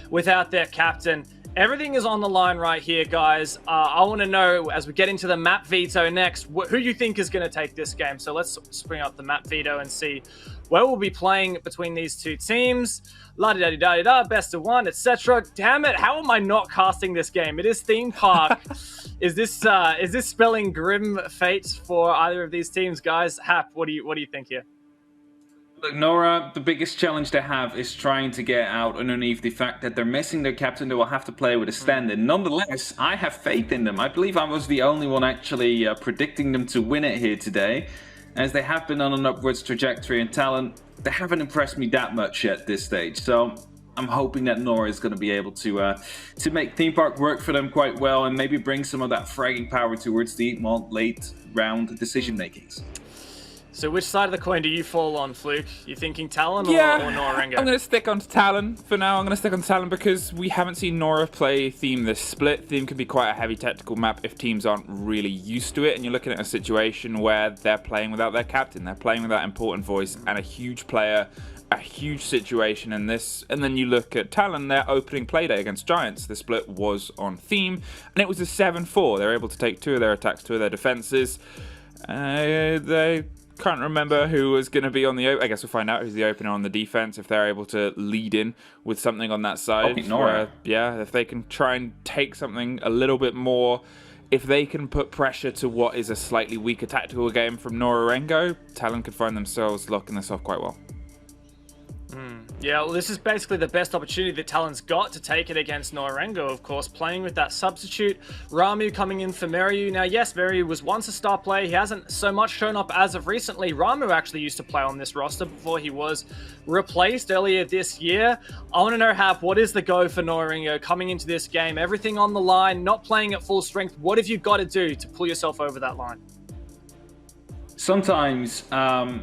without their captain. Everything is on the line right here, guys. I want to know, as we get into the map veto next, who you think is going to take this game. So let's bring up the map veto and see where we'll be playing between these two teams. La-di-da-di-da-di-da, best of one, etc. Damn it, how am I not casting this game? It is Theme Park. Is this spelling grim fate for either of these teams, guys? Hap, what do you think here? Look, Nora, the biggest challenge they have is trying to get out underneath the fact that they're missing their captain. They will have to play with a stand-in. Nonetheless, I have faith in them. I believe I was the only one actually predicting them to win it here today, as they have been on an upwards trajectory, and Talon, they haven't impressed me that much at this stage. So I'm hoping that Nora is going to be able to make Theme Park work for them quite well, and maybe bring some of that fragging power towards the late round decision makings. So which side of the coin do you fall on, Fluke? You thinking Talon or Nora-Rengo? I'm going to stick on Talon for now. I'm going to stick on Talon because we haven't seen Nora play Theme this split. Theme can be quite a heavy tactical map if teams aren't really used to it, and you're looking at a situation where they're playing without their captain. They're playing without important voice and a huge player, a huge situation in this. And then you look at Talon, their opening Playday against Giants. The split was on Theme, and it was a 7-4. They were able to take 2 of their attacks, 2 of their defenses. They can't remember who was going to be on the... I guess we'll find out who's the opener on the defense if they're able to lead in with something on that side. Yeah, if they can try and take something a little bit more, if they can put pressure to what is a slightly weaker tactical game from Nora-Rengo, Talon could find themselves locking this off quite well. Yeah, well, this is basically the best opportunity that Talon's got to take it against Nora-Rengo, of course, playing with that substitute. Ramu coming in for Meriu. Now, yes, Meriu was once a star player. He hasn't so much shown up as of recently. Ramu actually used to play on this roster before he was replaced earlier this year. I want to know, Hap, what is the go for Nora-Rengo coming into this game? Everything on the line, not playing at full strength. What have you got to do to pull yourself over that line? Sometimes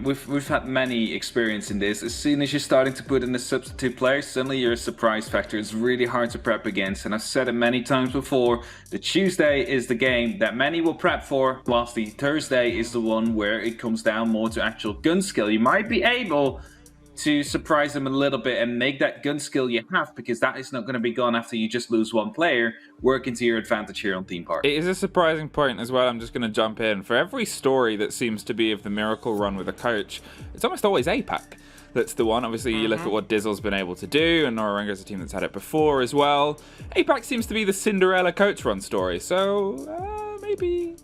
we've had many experience in this. As soon as you're starting to put in a substitute player, suddenly you're a surprise factor. It's really hard to prep against, and I've said it many times before. The Tuesday is the game that many will prep for, whilst the Thursday is the one where it comes down more to actual gun skill. You might be able to surprise them a little bit and make that gun skill you have, because that is not going to be gone after you just lose one player, working to your advantage here on Theme Park. It is a surprising point as well. I'm just going to jump in. For every story that seems to be of the miracle run with a coach, it's almost always APAC that's the one. Obviously, you look at what Dizzle's been able to do, and Nora-Rengo's a team that's had it before as well. APAC seems to be the Cinderella coach run story, so maybe.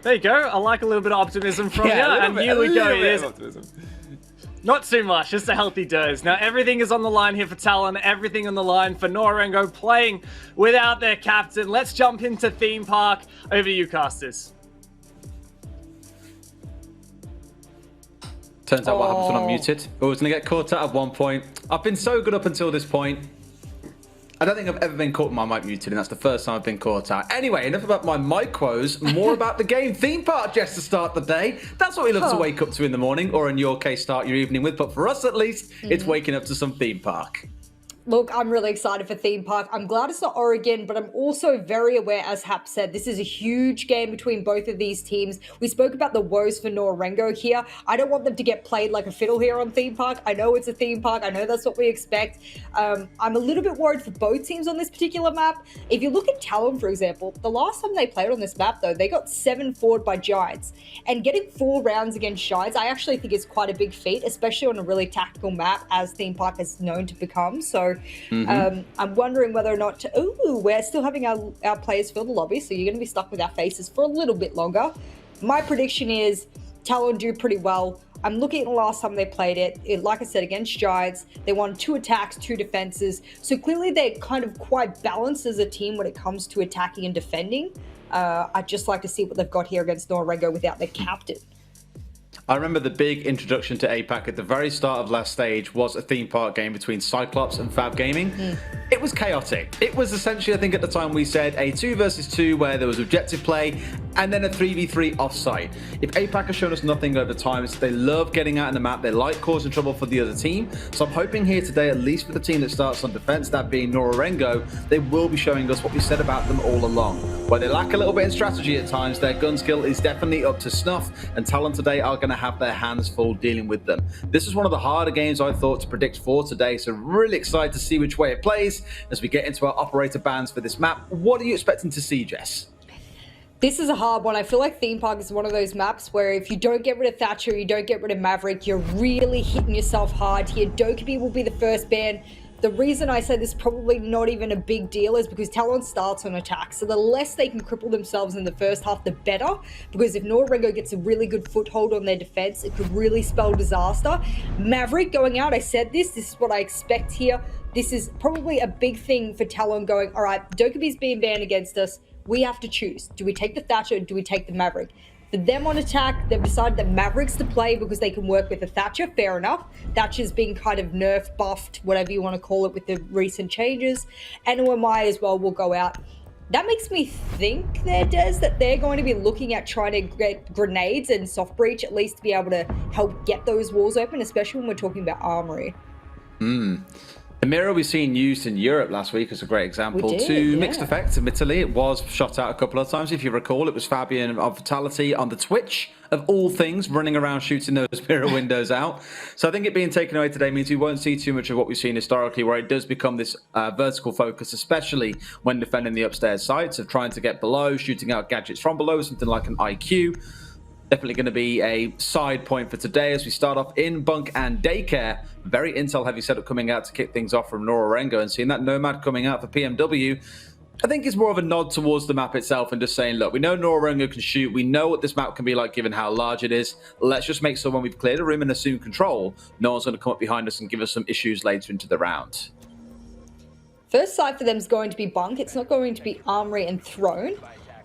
There you go. I like a little bit of optimism from you, and here we go. It is not too much, just a healthy dose. Now, everything is on the line here for Talon, everything on the line for Nora-Rengo playing without their captain. Let's jump into Theme Park. Over to you, casters. Turns out what happens when I'm muted. I was going to get caught out at one point. I've been so good up until this point. I don't think I've ever been caught with my mic muted, and that's the first time I've been caught out. Anyway, enough about my mic woes, more about the game. Theme Park just to start the day. That's what we love to wake up to in the morning, or in your case, start your evening with. But for us, at least, it's waking up to some Theme Park. Look, I'm really excited for Theme Park. I'm glad it's not Oregon, but I'm also very aware, as Hap said, this is a huge game between both of these teams. We spoke about the woes for Nora-Rengo here. I don't want them to get played like a fiddle here on Theme Park. I know it's a Theme Park. I know that's what we expect. I'm a little bit worried for both teams on this particular map. If you look at Talon, for example, the last time they played on this map, though, they got 7-4'd by Giants. And getting 4 rounds against Giants, I actually think is quite a big feat, especially on a really tactical map, as Theme Park is known to become. So I'm wondering whether or not we're still having our players fill the lobby, so you're going to be stuck with our faces for a little bit longer. My prediction is Talon do pretty well. I'm looking at the last time they played it, like I said, against Giants. They won 2 attacks, 2 defenses. So clearly they're kind of quite balanced as a team when it comes to attacking and defending. I'd just like to see what they've got here against Nora-Rengo without their captain. I remember the big introduction to APAC at the very start of last stage was a Theme Park game between Cyclops and Fab Gaming. It was chaotic. It was essentially, I think at the time we said, a 2 versus 2 where there was objective play and then a 3v3 off-site. If APAC has shown us nothing over time, it's they love getting out in the map. They like causing trouble for the other team. So I'm hoping here today, at least for the team that starts on defense, that being Nora-Rengo, they will be showing us what we said about them all along. Where they lack a little bit in strategy at times, their gun skill is definitely up to snuff, and Talon today are going to have their hands full dealing with them. This is one of the harder games I thought to predict for today, so really excited to see which way it plays as we get into our operator bans for this map. What are you expecting to see, Jess? This is a hard one. I feel like Theme Park is one of those maps where if you don't get rid of Thatcher, you don't get rid of Maverick, you're really hitting yourself hard here. Dokkaebi will be the first ban. The reason I say this is probably not even a big deal is because Talon starts on attack. So the less they can cripple themselves in the first half, the better. Because if Nora-Rengo gets a really good foothold on their defense, it could really spell disaster. Maverick going out, I said this is what I expect here. This is probably a big thing for Talon going, all right, Dokkaebi's being banned against us. We have to choose. Do we take the Thatcher or do we take the Maverick? For them on attack, they've decided that Maverick's the play because they can work with the Thatcher. Fair enough. Thatcher's been kind of nerfed, buffed, whatever you want to call it with the recent changes. And OMI as well will go out. That makes me think there, Des, that they're going to be looking at trying to get grenades and soft breach at least to be able to help get those walls open, especially when we're talking about armory. The mirror we've seen used in Europe last week is a great example. Mixed effects, admittedly. It was shot out a couple of times. If you recall, it was Fabian of Vitality on the Twitch, of all things, running around shooting those mirror windows out. So I think it being taken away today means we won't see too much of what we've seen historically, where it does become this vertical focus, especially when defending the upstairs sites, of trying to get below, shooting out gadgets from below, something like an IQ. Definitely going to be a side point for today as we start off in Bunk and Daycare. Very intel-heavy setup coming out to kick things off from Nora-Rengo, and seeing that Nomad coming out for PMW, I think is more of a nod towards the map itself and just saying, look, we know Nora-Rengo can shoot. We know what this map can be like given how large it is. Let's just make sure when we've cleared a room and assume control, no one's going to come up behind us and give us some issues later into the round. First side for them is going to be Bunk. It's not going to be Armory and Throne.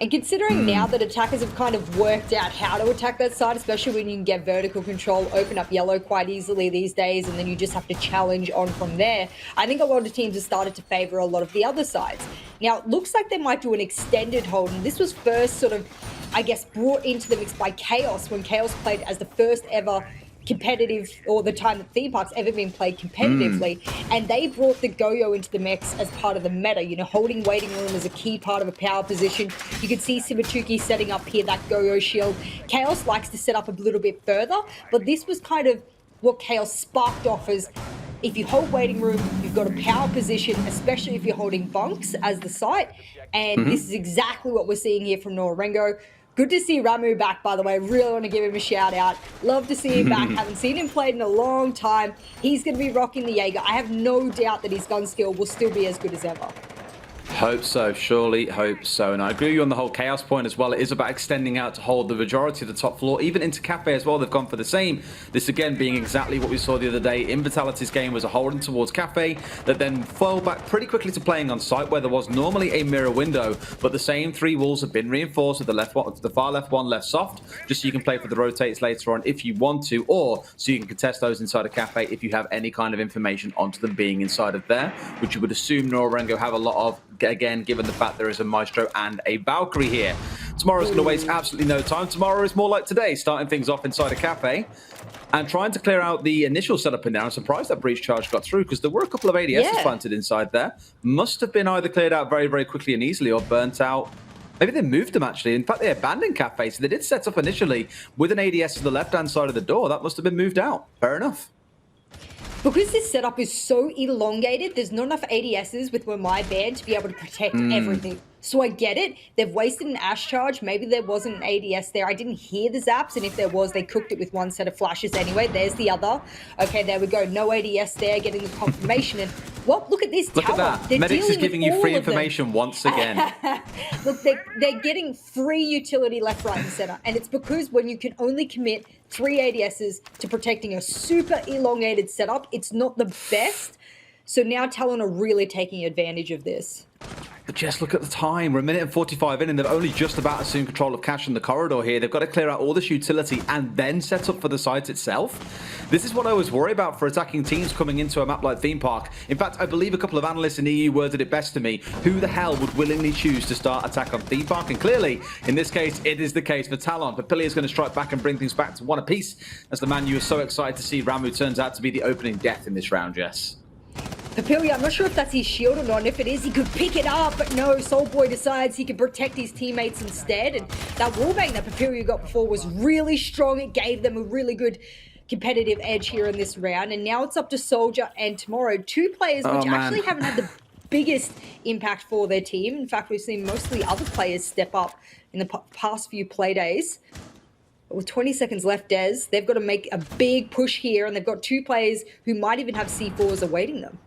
And considering now that attackers have kind of worked out how to attack that side, especially when you can get vertical control, open up yellow quite easily these days, and then you just have to challenge on from there, I think a lot of teams have started to favor a lot of the other sides. Now, it looks like they might do an extended hold, and this was first sort of, I guess, brought into the mix by Chaos, when Chaos played as the first ever competitive, or the time that Theme Park's ever been played competitively, and they brought the Go-Yo into the mix as part of the meta. You know, holding waiting room is a key part of a power position. You can see Simachuki setting up here that Go-Yo shield. Chaos likes to set up a little bit further, but this was kind of what Chaos sparked off as, if you hold waiting room, you've got a power position, especially if you're holding bunks as the site, and this is exactly what we're seeing here from Nora-Rengo. Good to see Ramu back, by the way. Really want to give him a shout out. Love to see him back. Haven't seen him played in a long time. He's going to be rocking the Jaeger. I have no doubt that his gun skill will still be as good as ever. Hope so, surely hope so. And I agree with you on the whole Chaos point as well. It is about extending out to hold the majority of the top floor, even into Cafe as well. They've gone for the same. This again being exactly what we saw the other day in Vitality's game, was a holding towards Cafe that then fell back pretty quickly to playing on site, where there was normally a mirror window, but the same three walls have been reinforced with the left one, the far left one left soft, just so you can play for the rotates later on if you want to, or so you can contest those inside a Cafe if you have any kind of information onto them being inside of there, which you would assume Nora-Rengo have a lot of, again, given the fact there is a Maestro and a Valkyrie here. Tomorrow's going to waste absolutely no time. Tomorrow is more like today, starting things off inside a Cafe and trying to clear out the initial setup in there. I'm surprised that breach charge got through, because there were a couple of ADSs planted inside there. Must have been either cleared out very, very quickly and easily, or burnt out. Maybe they moved them, actually. In fact, they abandoned Cafe, so they did set up initially with an ADS to the left-hand side of the door. That must have been moved out. Fair enough. Because this setup is so elongated, there's not enough ADSs with my band to be able to protect everything. So I get it. They've wasted an Ash charge. Maybe there wasn't an ADS there. I didn't hear the zaps, and if there was, they cooked it with one set of flashes anyway. There's the other. Okay, there we go. No ADS there, getting the confirmation. And what? Look at this. Look at that. They're Medics is giving you free of them. information once again. Look, they're getting free utility left, right, and center. And it's because when you can only commit 3 ADSs to protecting a super elongated setup, it's not the best. So now Talon are really taking advantage of this. But just look at the time. We're a minute and 45 in, and they've only just about assumed control of cash in the corridor here. They've got to clear out all this utility and then set up for the site itself. This is what I always worry about for attacking teams coming into a map like Theme Park. In fact, I believe a couple of analysts in EU worded it best to me. Who the hell would willingly choose to start attack on Theme Park? And clearly, in this case, it is the case for Talon. Papillia is going to strike back and bring things back to one apiece, as the man you were so excited to see, Ramu, turns out to be the opening death in this round, Jess. Papilia, I'm not sure if that's his shield or not, and if it is, he could pick it up, but no, Soulboy decides he can protect his teammates instead, and that wallbang that Papilia got before was really strong. It gave them a really good competitive edge here in this round, and now it's up to Soldier and Tomorrow, two players which actually haven't had the biggest impact for their team. In fact, we've seen mostly other players step up in the past few play days. With 20 seconds left, Des, they've got to make a big push here, and they've got two players who might even have C4s awaiting them.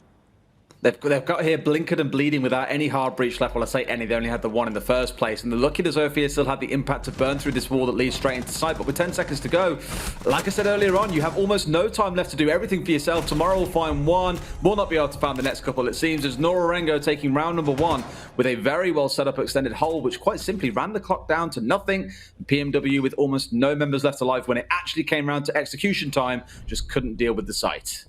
They've got here blinkered and bleeding without any hard breach left. Well, I say any, they only had the one in the first place. And they're lucky that Zofia still had the impact to burn through this wall that leads straight into sight. But with 10 seconds to go, like I said earlier on, you have almost no time left to do everything for yourself. Tomorrow will find one, will not be able to find the next couple, it seems, as Nora-Rengo taking round number 1 with a very well set up extended hold, which quite simply ran the clock down to nothing. PMW with almost no members left alive when it actually came round to execution time, just couldn't deal with the sight.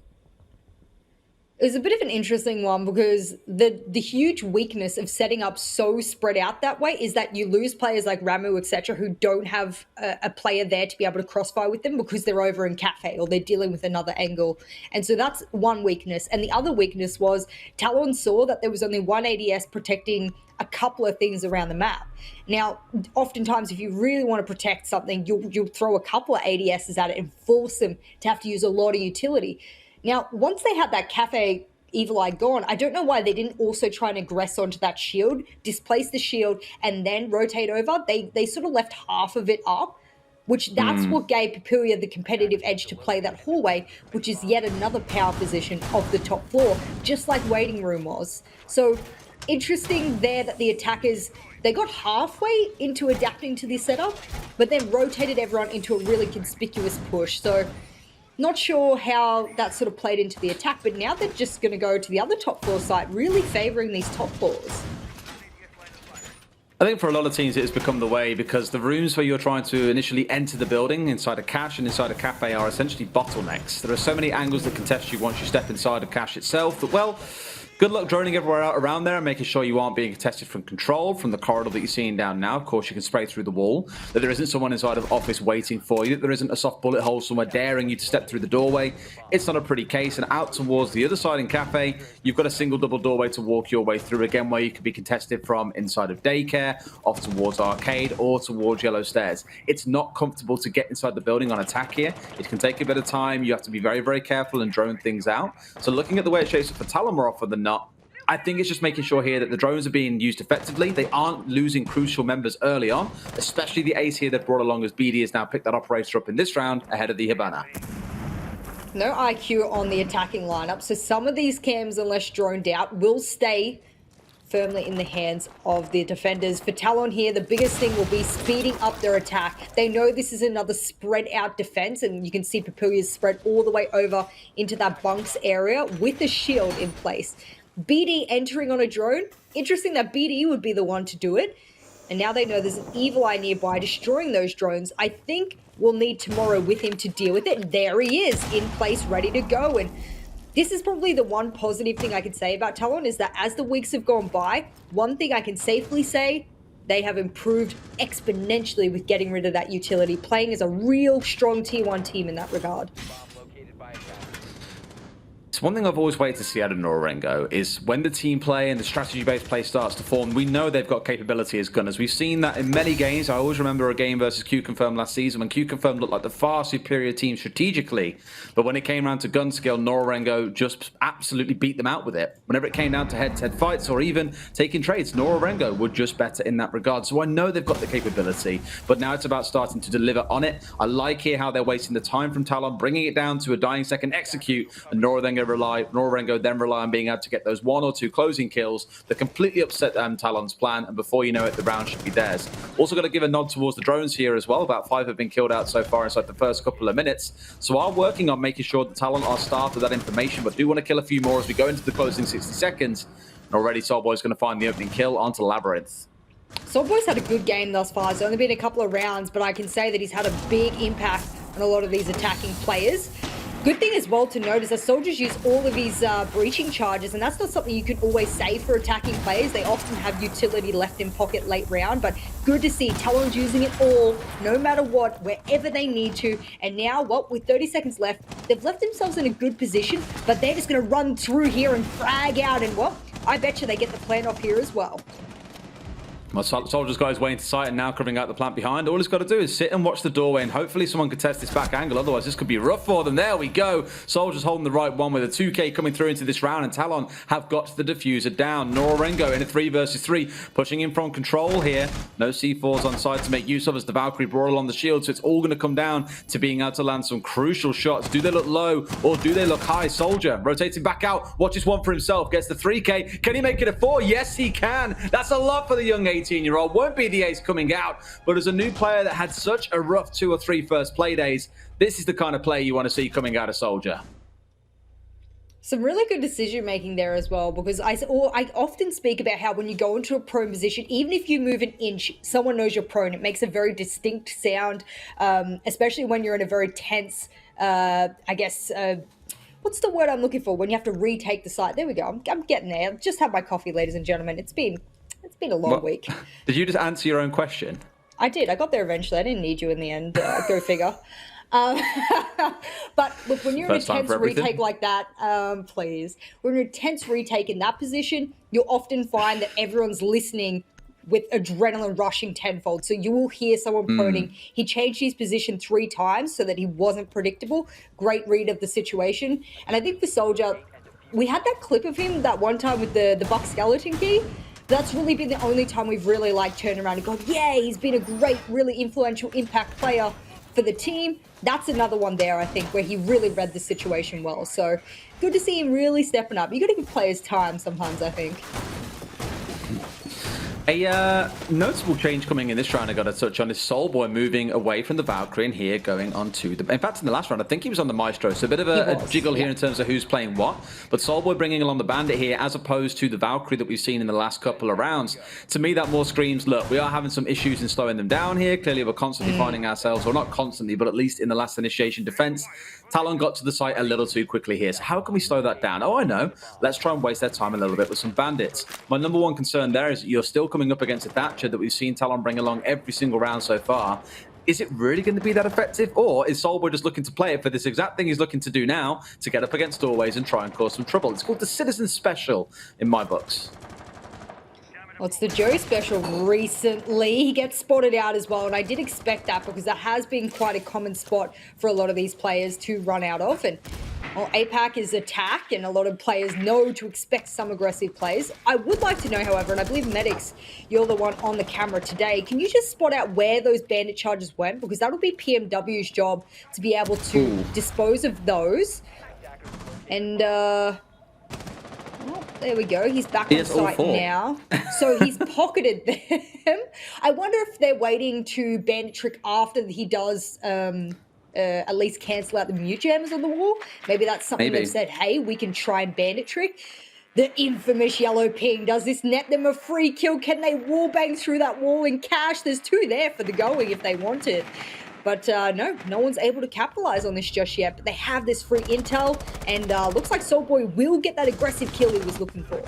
It was a bit of an interesting one because the huge weakness of setting up so spread out that way is that you lose players like Ramu, etc., who don't have a player there to be able to crossfire with them because they're over in Cafe or they're dealing with another angle. And so that's one weakness. And the other weakness was Talon saw that there was only one ADS protecting a couple of things around the map. Now, oftentimes, if you really want to protect something, you'll throw a couple of ADSs at it and force them to have to use a lot of utility. Now, once they had that Cafe Evil Eye gone, I don't know why they didn't also try and aggress onto that shield, displace the shield, and then rotate over. They sort of left half of it up, which that's what gave Papilia the competitive edge to play that hallway, which is yet another power position of the top floor, just like Waiting Room was. So interesting there that the attackers, they got halfway into adapting to this setup, but then rotated everyone into a really conspicuous push. So not sure how that sort of played into the attack, but now they're just going to go to the other top floor site, really favouring these top floors. I think for a lot of teams it has become the way because the rooms where you're trying to initially enter the building inside a cache and inside a cafe are essentially bottlenecks. There are so many angles that can test you once you step inside a cache itself that, well, good luck droning everywhere out around there and making sure you aren't being contested from control, from the corridor that you're seeing down now. Of course, you can spray through the wall, that there isn't someone inside of office waiting for you, that there isn't a soft bullet hole somewhere daring you to step through the doorway. It's not a pretty case, and out towards the other side in Cafe, you've got a single double doorway to walk your way through again, where you can be contested from inside of Daycare, off towards Arcade, or towards Yellow Stairs. It's not comfortable to get inside the building on attack here. It can take a bit of time. You have to be very, very careful and drone things out. So looking at the way it shapes up for Talon more often than not, I think it's just making sure here that the drones are being used effectively. They aren't losing crucial members early on, especially the ace here they've brought along as BD has now picked that operator up in this round ahead of the Hibana. No IQ on the attacking lineup, so some of these cams, unless droned out, will stay firmly in the hands of the defenders. For Talon here, the biggest thing will be speeding up their attack. They know this is another spread out defense, and you can see Papilia's spread all the way over into that bunks area with the shield in place. BD entering on a drone. Interesting that BD would be the one to do it. And now they know there's an Evil Eye nearby destroying those drones. I think we'll need Tomorrow with him to deal with it. And there he is, in place, ready to go. And this is probably the one positive thing I can say about Talon, is that as the weeks have gone by, one thing I can safely say, they have improved exponentially with getting rid of that utility, playing as a real strong Tier 1 team in that regard. So one thing I've always waited to see out of Nora-Rengo is when the team play and the strategy-based play starts to form, we know they've got capability as gunners. We've seen that in many games. I always remember a game versus Q-Confirm last season when Q-Confirm looked like the far superior team strategically. But when it came around to gun skill, Nora-Rengo just absolutely beat them out with it. Whenever it came down to head-to-head fights or even taking trades, Nora-Rengo were just better in that regard. So I know they've got the capability, but now it's about starting to deliver on it. I like here how they're wasting the time from Talon, bringing it down to a dying second execute, and Nora-Rengo then rely on being able to get those 1 or 2 closing kills that completely upset Talon's plan, and before you know it, the round should be theirs. Also got to give a nod towards the drones here as well. About 5 have been killed out so far inside the first couple of minutes, so I'm working on making sure that Talon are starved of that information, but do want to kill a few more as we go into the closing 60 seconds. And already Soulboy's going to find the opening kill onto Labyrinth. Soulboy's had a good game thus far. It's only been a couple of rounds, but I can say that he's had a big impact on a lot of these attacking players. Good thing as well to notice that Soldiers use all of his breaching charges, and that's not something you can always say for attacking players. They often have utility left in pocket late round, but good to see Talon's using it all, no matter what, wherever they need to. And now, with 30 seconds left, they've left themselves in a good position, but they're just going to run through here and frag out, and I bet you they get the plant off here as well. Well, Soldier's got his way into sight and now covering out the plant behind. All he's got to do is sit and watch the doorway, and hopefully someone can test this back angle. Otherwise, this could be rough for them. There we go. Soldier's holding the right one with a 2K coming through into this round, and Talon have got the diffuser down. Nora-Rengo in a 3 versus 3, pushing in from control here. No C4s on site to make use of as the Valkyrie brought along the shield, so it's all going to come down to being able to land some crucial shots. Do they look low or do they look high? Soldier rotating back out, watches one for himself, gets the 3K. Can he make it a 4? Yes, he can. That's a lot for the young 18-year-old. Won't be the ace coming out, but as a new player that had such a rough 2 or 3 first play days, this is the kind of play you want to see coming out of Soldier. Some really good decision making there as well, because I often speak about how when you go into a prone position, even if you move an inch, someone knows you're prone. It makes a very distinct sound, especially when you're in a very tense, what's the word I'm looking for? When you have to retake the site. There we go. I'm getting there. I've just had my coffee, ladies and gentlemen. It's been a long week. Did you just answer your own question? I did. I got there eventually. I didn't need you in the end. Go figure. But look, when you're in a tense retake like that, please. When you're in a tense retake in that position, you'll often find that everyone's listening with adrenaline rushing tenfold. So you will hear someone proning. He changed his position 3 times so that he wasn't predictable. Great read of the situation. And I think for Soldier, we had that clip of him that one time with the Buck Skeleton key. That's really been the only time we've really turned around and gone, yeah, he's been a great, really influential impact player for the team. That's another one there, I think, where he really read the situation well. So good to see him really stepping up. You got to give players time sometimes, I think. A noticeable change coming in this round I got to touch on is Soulboy moving away from the Valkyrie and here going on to the... In fact, in the last round, I think he was on the Maestro, so a bit of a jiggle here in terms of who's playing what. But Soulboy bringing along the Bandit here as opposed to the Valkyrie that we've seen in the last couple of rounds. To me, that more screams, look, we are having some issues in slowing them down here. Clearly, we're constantly finding ourselves, or not constantly, but at least in the last initiation defense, Talon got to the site a little too quickly here. So how can we slow that down? Oh, I know. Let's try and waste their time a little bit with some bandits. My number one concern there is that you're still coming up against a Thatcher that we've seen Talon bring along every single round so far. Is it really going to be that effective? Or is Soulboy just looking to play it for this exact thing he's looking to do now, to get up against doorways and try and cause some trouble? It's called the Citizen Special in my books. Well, it's the Joe special recently. He gets spotted out as well, and I did expect that because that has been quite a common spot for a lot of these players to run out of. And well, APAC is attack, and a lot of players know to expect some aggressive plays. I would like to know, however, and I believe Medics, you're the one on the camera today. Can you just spot out where those bandit charges went? Because that'll be PMW's job to be able to dispose of those. And, well, there we go. He's back on site now. So he's pocketed them. I wonder if they're waiting to bandit trick after he does at least cancel out the mute jammers on the wall. Maybe that's something they've said, hey, we can try and bandit trick. The infamous yellow ping. Does this net them a free kill? Can they wallbang through that wall in cash? There's 2 there for the going if they want it. But no one's able to capitalize on this just yet. But they have this free intel, and looks like Soulboy will get that aggressive kill he was looking for.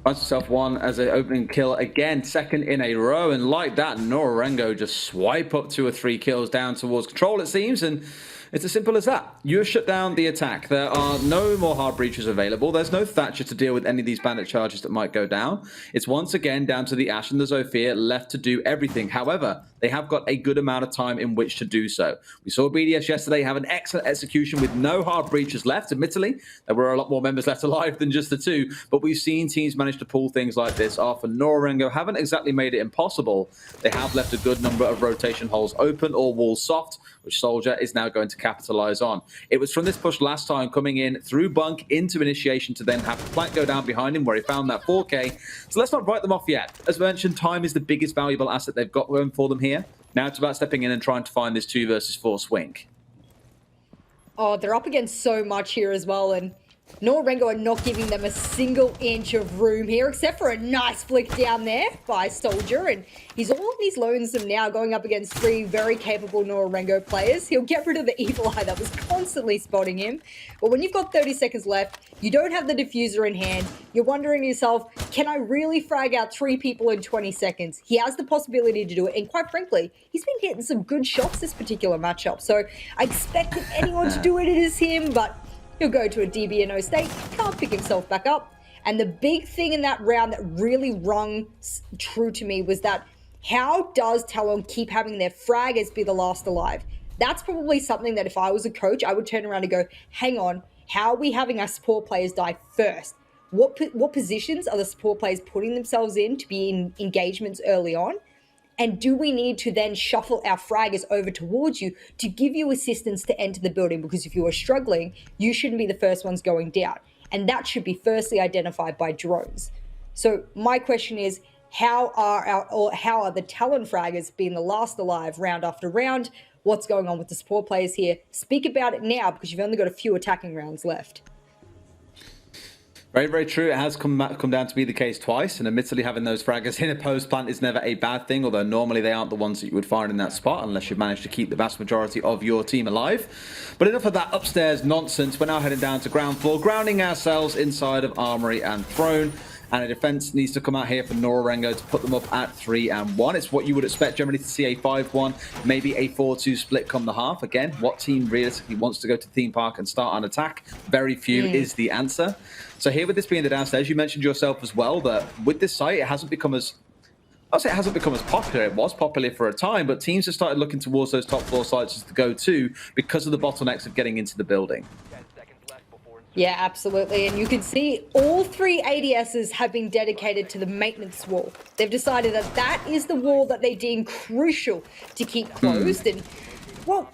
Finds himself one as an opening kill again, second in a row, and like that, Nora-Rengo just swipe up 2 or 3 kills down towards control, it seems, and it's as simple as that. You have shut down the attack. There are no more hard breaches available. There's no Thatcher to deal with any of these bandit charges that might go down. It's once again down to the Ashe and the Zofia left to do everything. However, they have got a good amount of time in which to do so. We saw BDS yesterday have an excellent execution with no hard breaches left. Admittedly, there were a lot more members left alive than just the 2, but we've seen teams manage to pull things like this off, and Nora-Rengo haven't exactly made it impossible. They have left a good number of rotation holes open or walls soft, which Soldier is now going to capitalize on. It was from this push last time, coming in through bunk into initiation to then have the flank go down behind him where he found that 4K. So let's not write them off yet. As mentioned, time is the biggest valuable asset they've got going for them here. Now it's about stepping in and trying to find this 2 versus 4 swing. Oh, they're up against so much here as well, and Nora-Rengo are not giving them a single inch of room here, except for a nice flick down there by Soldier. And he's all on his lonesome now, going up against 3 very capable Nora-Rengo players. He'll get rid of the evil eye that was constantly spotting him. But when you've got 30 seconds left, you don't have the diffuser in hand, you're wondering to yourself, can I really frag out 3 people in 20 seconds? He has the possibility to do it. And quite frankly, he's been hitting some good shots this particular matchup. So I expect if anyone to do it, it is him. But he'll go to a DBNO state, can't pick himself back up. And the big thing in that round that really rung true to me was that how does Talon keep having their fraggers be the last alive? That's probably something that if I was a coach, I would turn around and go, hang on, how are we having our support players die first? What positions are the support players putting themselves in to be in engagements early on? And do we need to then shuffle our fraggers over towards you to give you assistance to enter the building? Because if you are struggling, you shouldn't be the first ones going down. And that should be firstly identified by drones. So my question is, how are the Talon fraggers being the last alive round after round? What's going on with the support players here? Speak about it now, because you've only got a few attacking rounds left. Very, very true. It has come down to be the case twice, and admittedly having those fraggers in a post plant is never a bad thing, although normally they aren't the ones that you would find in that spot unless you've managed to keep the vast majority of your team alive. But enough of that upstairs nonsense. We're now heading down to ground floor, grounding ourselves inside of Armory and Throne. And a defense needs to come out here for Nora-Rengo to put them up at 3-1. It's what you would expect generally to see a 5-1, maybe a 4-2 split come the half. Again, what team realistically wants to go to theme park and start an attack? Very few is the answer. So here with this being the downstairs, you mentioned yourself as well that with this site, it hasn't become as... I'll say it hasn't become as popular. It was popular for a time, but teams have started looking towards those top floor sites as the go-to because of the bottlenecks of getting into the building. Yeah, absolutely. And you can see all 3 ADSs have been dedicated to the maintenance wall. They've decided that that is the wall that they deem crucial to keep closed. And, well,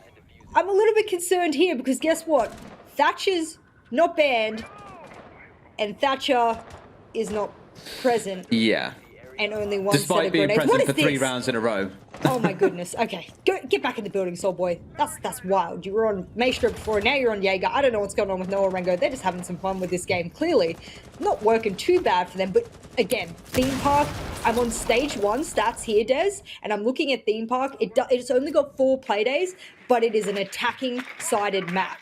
I'm a little bit concerned here because guess what? Thatcher's not banned and Thatcher is not present. Yeah. And only one set Despite of being grenades. present What for is 3 this? rounds in a row. Oh my goodness. Okay, get back in the building, Soul Boy. That's wild. You were on Maestro before, now you're on Jaeger. I don't know what's going on with Nora-Rengo. They're just having some fun with this game. Clearly, not working too bad for them. But again, theme park. I'm on stage 1 stats here, Des, and I'm looking at theme park. It's only got 4 playdays, but it is an attacking sided map.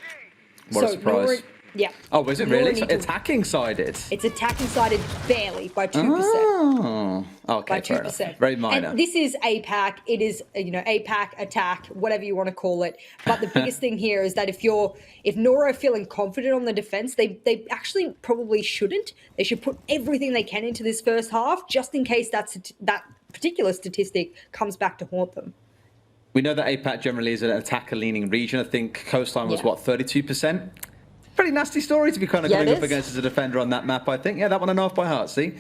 What a surprise. Yeah. Oh, is it really? It's attacking sided? It's attacking sided barely by 2%. Oh, okay, By 2%. fair enough. Very minor. And this is APAC. It is, APAC attack, whatever you want to call it. But the biggest thing here is that if Nora are feeling confident on the defense, they actually probably shouldn't. They should put everything they can into this first half, just in case that particular statistic comes back to haunt them. We know that APAC generally is an attacker-leaning region. I think Coastline was, 32%? Pretty nasty story to be kind of going up against as a defender on that map, I think. Yeah, that one I know off by heart, see?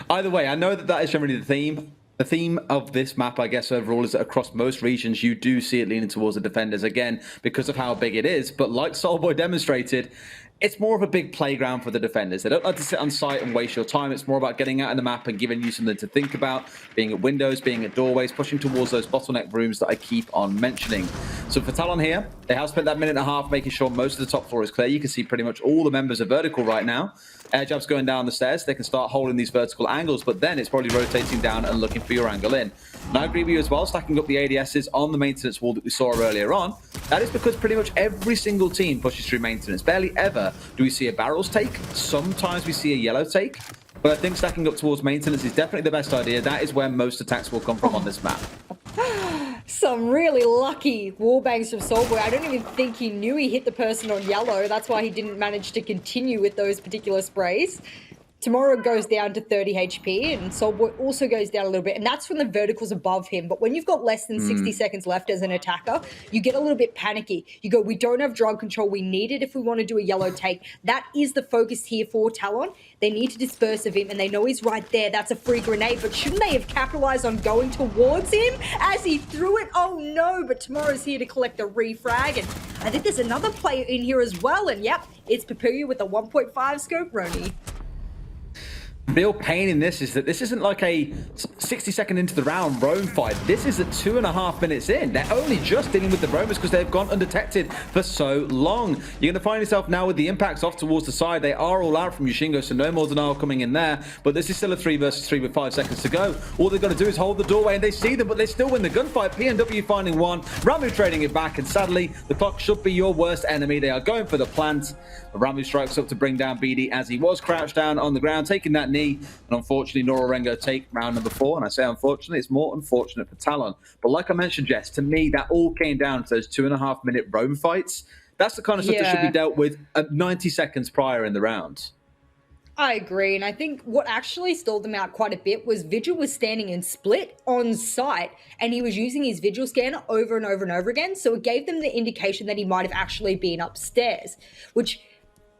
Either way, I know that is generally the theme. The theme of this map, I guess, overall, is that across most regions, you do see it leaning towards the defenders, again, because of how big it is. But like Soulboy demonstrated, it's more of a big playground for the defenders. They don't like to sit on site and waste your time. It's more about getting out in the map and giving you something to think about, being at windows, being at doorways, pushing towards those bottleneck rooms that I keep on mentioning. So for Talon here, they have spent that minute and a half making sure most of the top floor is clear. You can see pretty much all the members are vertical right now. Air jabs going down the stairs. They can start holding these vertical angles, but then it's probably rotating down and looking for your angle in. And I agree with you as well, stacking up the ADSs on the maintenance wall that we saw earlier on. That is because pretty much every single team pushes through maintenance. Barely ever do we see a barrels take. Sometimes we see a yellow take. But I think stacking up towards maintenance is definitely the best idea. That is where most attacks will come from on this map. Some really lucky wallbangs from Soulboy. I don't even think he knew he hit the person on yellow. That's why he didn't manage to continue with those particular sprays. Tomorrow goes down to 30 HP, and Soulboy also goes down a little bit, and that's from the verticals above him. But when you've got less than 60 seconds left as an attacker, you get a little bit panicky. You go, we don't have drug control. We need it if we want to do a yellow take. That is the focus here for Talon. They need to disperse of him, and they know he's right there. That's a free grenade, but shouldn't they have capitalized on going towards him as he threw it? Oh no, but Tomorrow's here to collect the refrag, and I think there's another player in here as well, and yep, it's Papuya with a 1.5 scope, Roni. real pain in this is that this isn't like a 60-second into the round roam fight. This is at 2.5 minutes in. They're only just dealing with the roamers because they've gone undetected for so long. You're going to find yourself now with the impacts off towards the side. They are all out from Yushingo, so no more denial coming in there. But this is still a 3 versus 3 with 5 seconds to go. All they've got to do is hold the doorway, and they see them, but they still win the gunfight. PNW finding one, Ramu trading it back, and sadly, the clock should be your worst enemy. They are going for the plant. But Ramu strikes up to bring down BD as he was crouched down on the ground, taking that knee. And unfortunately, Nora-Rengo take round number 4. And I say unfortunately, it's more unfortunate for Talon. But like I mentioned, Jess, to me, that all came down to those 2.5 minute roam fights. That's the kind of stuff that should be dealt with at 90 seconds prior in the round. I agree, and I think what actually stalled them out quite a bit was Vigil was standing in split on site, and he was using his Vigil scanner over and over and over again, so it gave them the indication that he might have actually been upstairs, which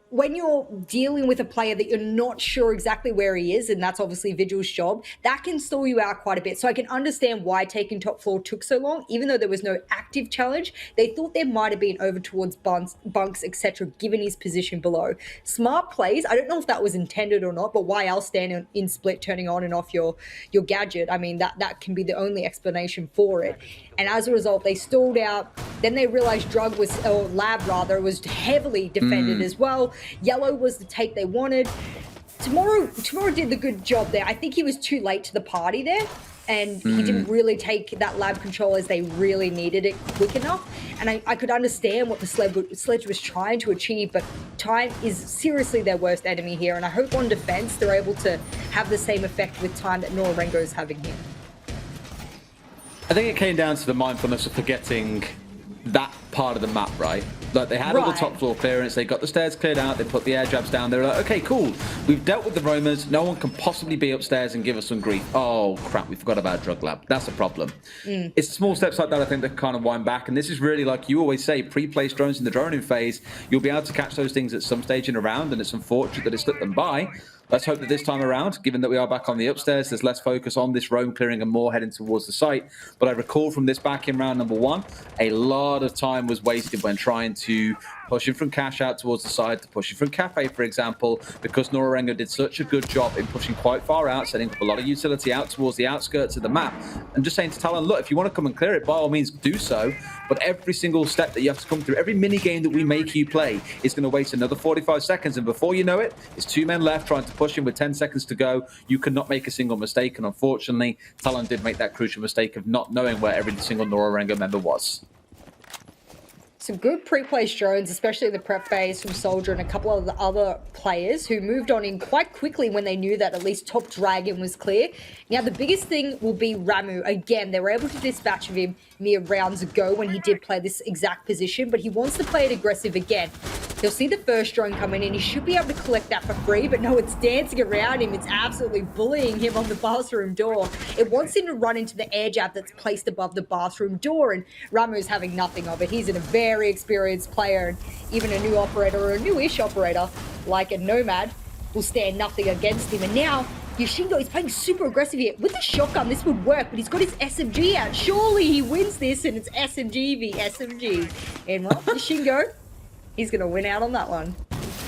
when you're dealing with a player that you're not sure exactly where he is, and that's obviously Vigil's job, that can stall you out quite a bit. So I can understand why taking top floor took so long, even though there was no active challenge. They thought there might have been over towards bunks, etc., given his position below. Smart plays. I don't know if that was intended or not, but why else stand in split, turning on and off your gadget? I mean, that can be the only explanation for it. And as a result, they stalled out. Then they realized Lab was heavily defended as well. Yellow was the take they wanted. Tomorrow did the good job there. I think he was too late to the party there, and he didn't really take that lab control as they really needed it quick enough. And I could understand what the Sledge was trying to achieve, but time is seriously their worst enemy here. And I hope on defense they're able to have the same effect with time that Nora-Rengo is having here. I think it came down to the mindfulness of forgetting that part of the map, right? Like, they had all the top floor clearance, they got the stairs cleared out, they put the air jabs down, they were like, okay, cool, we've dealt with the roamers, no one can possibly be upstairs and give us some grief. Oh crap, we forgot about drug lab. That's a problem. It's small steps like that, I think, that kind of wind back, and this is really, like you always say, pre-placed drones in the droning phase. You'll be able to catch those things at some stage in a round, and it's unfortunate that it slipped them by. Let's hope that this time around, given that we are back on the upstairs, there's less focus on this roam clearing and more heading towards the site. But I recall from this back in round number 1, a lot of time was wasted when trying to push him from Cash out towards the side, to push him from Cafe, for example, because Nora-Rengo did such a good job in pushing quite far out, setting up a lot of utility out towards the outskirts of the map, and just saying to Talon, look, if you want to come and clear it, by all means do so, but every single step that you have to come through, every mini game that we make you play is going to waste another 45 seconds, and before you know it, it's 2 men left trying to push him with 10 seconds to go. You cannot make a single mistake, and unfortunately, Talon did make that crucial mistake of not knowing where every single Nora-Rengo member was. Some good pre-placed drones, especially the prep phase from Soldier and a couple of the other players who moved on in quite quickly when they knew that at least top Dragon was clear. Now, the biggest thing will be Ramu. Again, they were able to dispatch of him mere rounds ago when he did play this exact position, but he wants to play it aggressive again. He'll see the first drone coming in. He should be able to collect that for free, but no, it's dancing around him. It's absolutely bullying him on the bathroom door. It wants him to run into the air jab that's placed above the bathroom door, and Ramu's having nothing of it. He's a very experienced player, and even a new operator or a newish operator like a Nomad will stand nothing against him. And now Yushingo is playing super aggressive here. With a shotgun, this would work, but he's got his SMG out. Surely he wins this, and it's SMG v SMG. And well, Yushingo, he's going to win out on that one.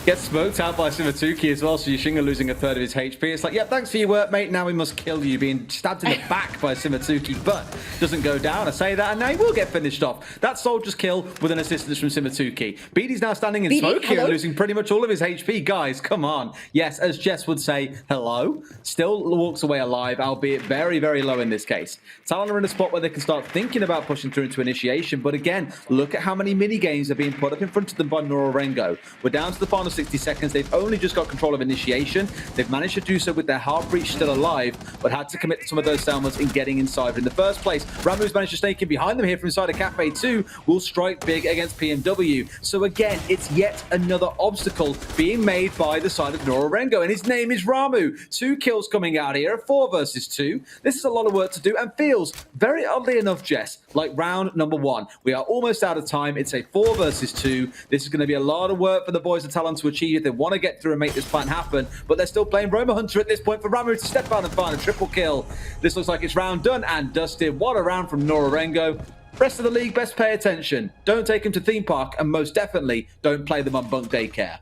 Gets smoked out by Simatuki as well, so Yushingo losing a third of his HP. It's like, yeah, thanks for your work, mate. Now we must kill you. Being stabbed in the back by Simatuki, but doesn't go down. I say that, and now he will get finished off. That Soldier's kill with an assistance from Simatuki. BD's now standing in smoke here and losing pretty much all of his HP. Guys, come on. Yes, as Jess would say, hello. Still walks away alive, albeit very, very low in this case. Talon are in a spot where they can start thinking about pushing through into initiation, but again, look at how many mini games are being put up in front of them by Nora-Rengo. We're down to the final 60 seconds. They've only just got control of initiation. They've managed to do so with their hard breach still alive, but had to commit to some of those Selmas in getting inside in the first place. Ramu's managed to snake in behind them here from inside a Cafe 2, will strike big against PMW. So again, it's yet another obstacle being made by the side of Nora-Rengo, and his name is Ramu. 2 kills coming out here, 4 versus 2. This is a lot of work to do and feels, very oddly enough, Jess, like round number 1. We are almost out of time. It's a 4 versus 2. This is going to be a lot of work for the boys of Talon to achieve. They want to get through and make this plan happen, but they're still playing Roma Hunter at this point for Ramu to step out and find a triple kill. This looks like it's round done and dusted. What a round from Nora-Rengo. Rest of the league, best pay attention. Don't take them to theme park, and most definitely don't play them on bunk daycare.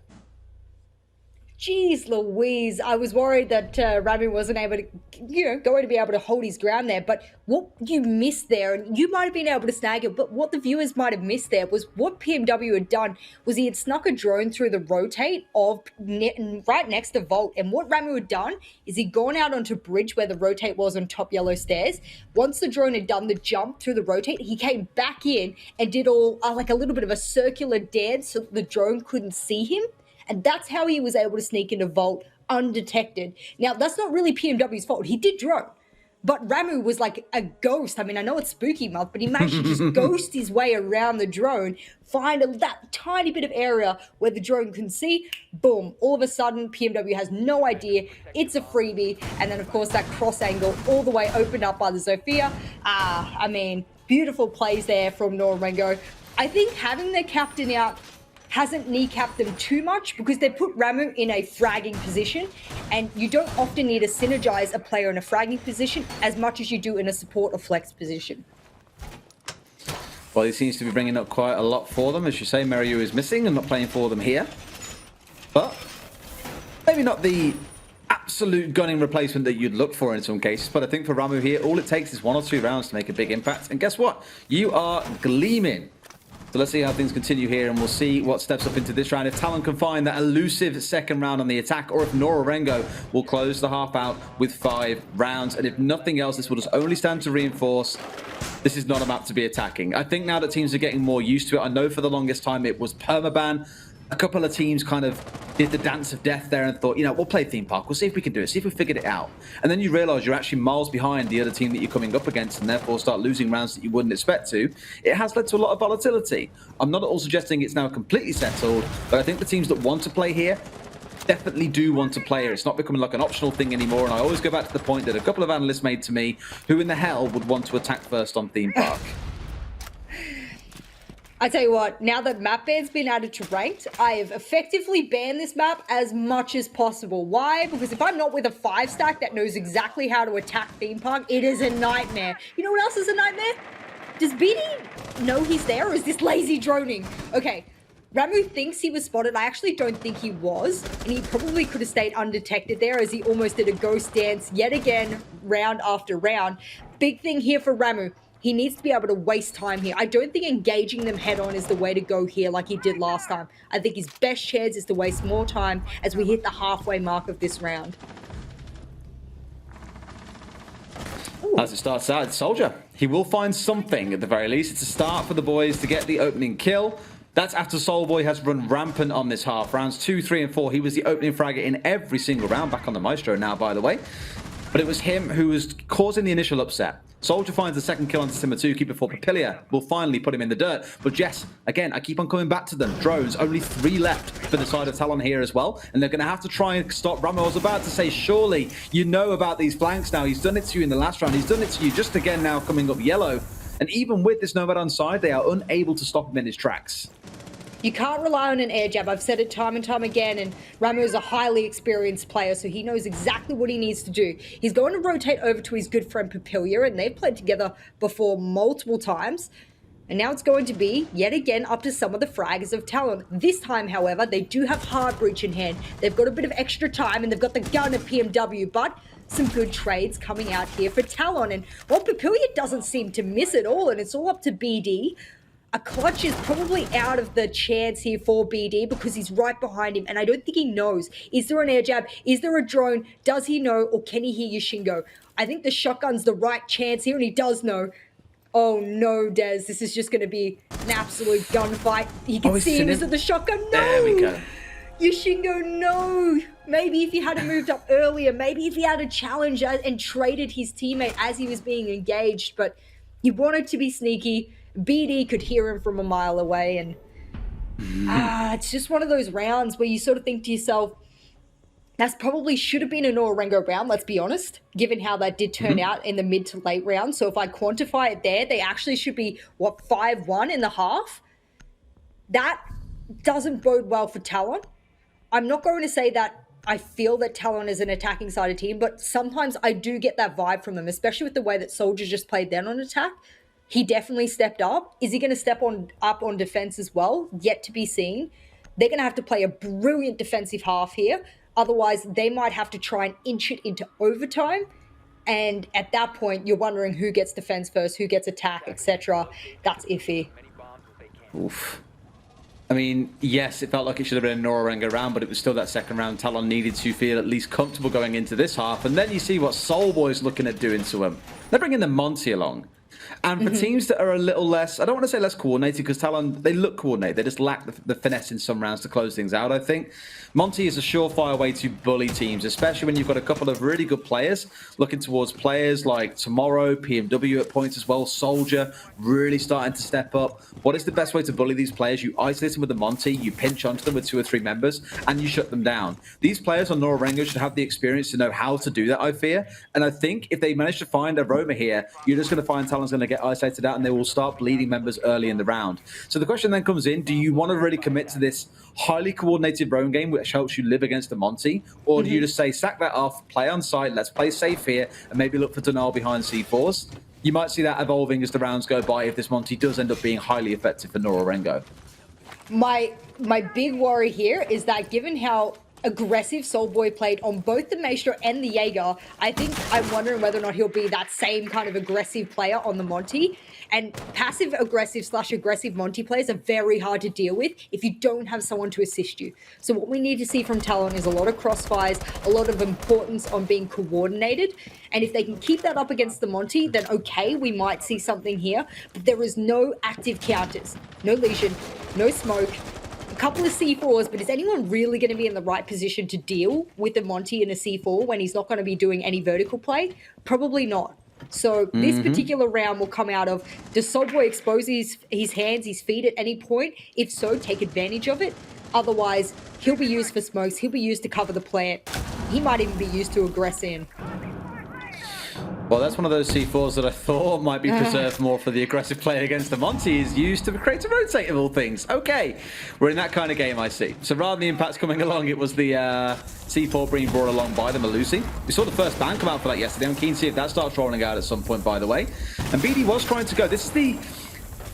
Jeez Louise, I was worried that Ramu wasn't able to, going to be able to hold his ground there. But what you missed there, and you might have been able to snag it, but what the viewers might have missed there was what PMW had done was he had snuck a drone through the rotate of right next to Vault. And what Ramu had done is he'd gone out onto bridge where the rotate was on top yellow stairs. Once the drone had done the jump through the rotate, he came back in and did all like a little bit of a circular dance so that the drone couldn't see him. And that's how he was able to sneak into Vault undetected. Now, that's not really PMW's fault. He did drone. But Ramu was like a ghost. I mean, I know it's spooky month, but he managed to just ghost his way around the drone, find that tiny bit of area where the drone can see. Boom. All of a sudden, PMW has no idea. It's a freebie. And then, of course, that cross angle all the way opened up by the Zofia. I mean, beautiful plays there from Nora-Rengo. I think having their captain out hasn't kneecapped them too much because they put Ramu in a fragging position, and you don't often need to synergize a player in a fragging position as much as you do in a support or flex position. Well, he seems to be bringing up quite a lot for them. As you say, Meriyu is missing and not playing for them here. But maybe not the absolute gunning replacement that you'd look for in some cases, but I think for Ramu here, all it takes is 1 or 2 rounds to make a big impact. And guess what? You are gleaming. So let's see how things continue here, and we'll see what steps up into this round. If Talon can find that elusive second round on the attack, or if Nora-Rengo will close the half out with 5 rounds. And if nothing else, this will just only stand to reinforce this is not a map to be attacking. I think now that teams are getting more used to it, I know for the longest time it was permaban. A couple of teams kind of did the dance of death there and thought, we'll play theme park. We'll see if we can do it. See if we figured it out. And then you realize you're actually miles behind the other team that you're coming up against, and therefore start losing rounds that you wouldn't expect to. It has led to a lot of volatility. I'm not at all suggesting it's now completely settled, but I think the teams that want to play here definitely do want to play here. It's not becoming like an optional thing anymore. And I always go back to the point that a couple of analysts made to me, who in the hell would want to attack first on theme park? I tell you what, now that map ban's been added to ranked, I have effectively banned this map as much as possible. Why? Because if I'm not with a 5-stack that knows exactly how to attack theme park, it is a nightmare. You know what else is a nightmare? Does BD know he's there, or is this lazy droning? Okay, Ramu thinks he was spotted. I actually don't think he was, and he probably could have stayed undetected there as he almost did a ghost dance yet again, round after round. Big thing here for Ramu. He needs to be able to waste time here. I don't think engaging them head-on is the way to go here like he did last time. I think his best chance is to waste more time as we hit the halfway mark of this round. Ooh. As it starts out, Soldier, he will find something at the very least. It's a start for the boys to get the opening kill. That's after Soulboy has run rampant on this half. Rounds 2, 3, and 4. He was the opening fragger in every single round. Back on the Maestro now, by the way. But it was him who was causing the initial upset. Soldier finds the second kill onto Simatuki before Papilia will finally put him in the dirt. But Jess, again, I keep on coming back to them. Drones, only 3 left for the side of Talon here as well. And they're going to have to try and stop Ramu. I was about to say, surely you know about these flanks now. He's done it to you in the last round. He's done it to you just again now coming up yellow. And even with this Nomad on side, they are unable to stop him in his tracks. You can't rely on an air jab. I've said it time and time again, and Ramu is a highly experienced player, so he knows exactly what he needs to do. He's going to rotate over to his good friend Papilia, and they've played together before multiple times. And now it's going to be, yet again, up to some of the fraggers of Talon. This time, however, they do have hard breach in hand. They've got a bit of extra time, and they've got the gun of PMW, but some good trades coming out here for Talon. And, well, Papilia doesn't seem to miss it all, and it's all up to BD. A clutch is probably out of the chance here for BD because he's right behind him, and I don't think he knows. Is there an air jab? Is there a drone? Does he know, or can he hear Yoshingo? I think the shotgun's the right chance here, and he does know. Oh no, Des, this is just going to be an absolute gunfight. You can see him. Is it the shotgun? No! There we go. Yoshingo, no! Maybe if he had moved up earlier, maybe if he had a challenge and traded his teammate as he was being engaged, but he wanted to be sneaky. BD could hear him from a mile away, and it's just one of those rounds where you sort of think to yourself, that's probably should have been a Nora-Rengo round, let's be honest, given how that did turn out in the mid to late round. So if I quantify it there, they actually should be, 5-1 in the half? That doesn't bode well for Talon. I'm not going to say that I feel that Talon is an attacking sided team, but sometimes I do get that vibe from them, especially with the way that Soldier just played then on attack. He definitely stepped up. Is he going to step up on defense as well? Yet to be seen. They're going to have to play a brilliant defensive half here. Otherwise, they might have to try and inch it into overtime. And at that point, you're wondering who gets defense first, who gets attack, etc. That's iffy. Oof. I mean, yes, it felt like it should have been a Nora-Rengo round, but it was still that second round. Talon needed to feel at least comfortable going into this half. And then you see what Soulboy's looking at doing to him. They're bringing the Monty along. And for teams that are a little less, I don't want to say less coordinated, because Talon, they look coordinated. They just lack the finesse in some rounds to close things out, I think. Monty is a surefire way to bully teams, especially when you've got a couple of really good players looking towards players like Tomorrow, PMW at points as well, Soldier, really starting to step up. What is the best way to bully these players? You isolate them with the Monty, you pinch onto them with 2 or 3 members, and you shut them down. These players on Nora-Rengo should have the experience to know how to do that, I fear. And I think if they manage to find a Roma here, you're just going to find Talon's going to get isolated out and they will start bleeding members early in the round. So the question then comes in, do you want to really commit to this highly coordinated roam game which helps you live against the Monty? Or do you just say, sack that off, play on site, let's play safe here, and maybe look for denial behind C4s? You might see that evolving as the rounds go by if this Monty does end up being highly effective for Nora-Rengo. My big worry here is that given how aggressive Soulboy played on both the Maestro and the Jaeger, I'm wondering whether or not he'll be that same kind of aggressive player on the Monty. And passive aggressive / aggressive Monty players are very hard to deal with if you don't have someone to assist you. So what we need to see from Talon is a lot of crossfires, a lot of importance on being coordinated. And if they can keep that up against the Monty, then okay, we might see something here. But there is no active counters, no Legion, no smoke, a couple of C4s, but is anyone really going to be in the right position to deal with the Monty in a C4 when he's not going to be doing any vertical play? Probably not. So this particular round will come out of, does Soulboy expose his hands, his feet at any point? If so, take advantage of it. Otherwise, he'll be used for smokes. He'll be used to cover the plant. He might even be used to aggress in. Well, that's one of those C4s that I thought might be preserved more for the aggressive play against the Monty is used to create a rotate of all things. Okay, we're in that kind of game, I see. So rather than the impacts coming along, it was the C4 being brought along by the Malusi. We saw the first ban come out for that yesterday. I'm keen to see if that starts rolling out at some point, by the way. And BD was trying to go. This is the,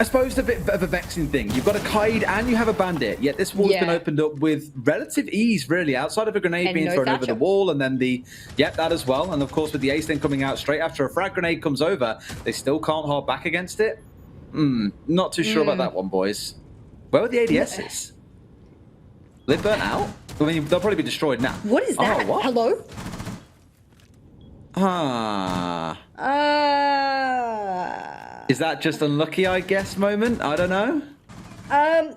I suppose, a bit of a vexing thing. You've got a Kaid and you have a Bandit, yet this wall's been opened up with relative ease, really, outside of a grenade and being thrown over the wall, and then that as well. And of course, with the ace then coming out straight after a frag grenade comes over, they still can't hold back against it. Not too sure about that one, boys. Where were the ADSs? They burnt out? I mean, they'll probably be destroyed now. What is that? What? Hello? Is that just unlucky, I guess, moment? I don't know.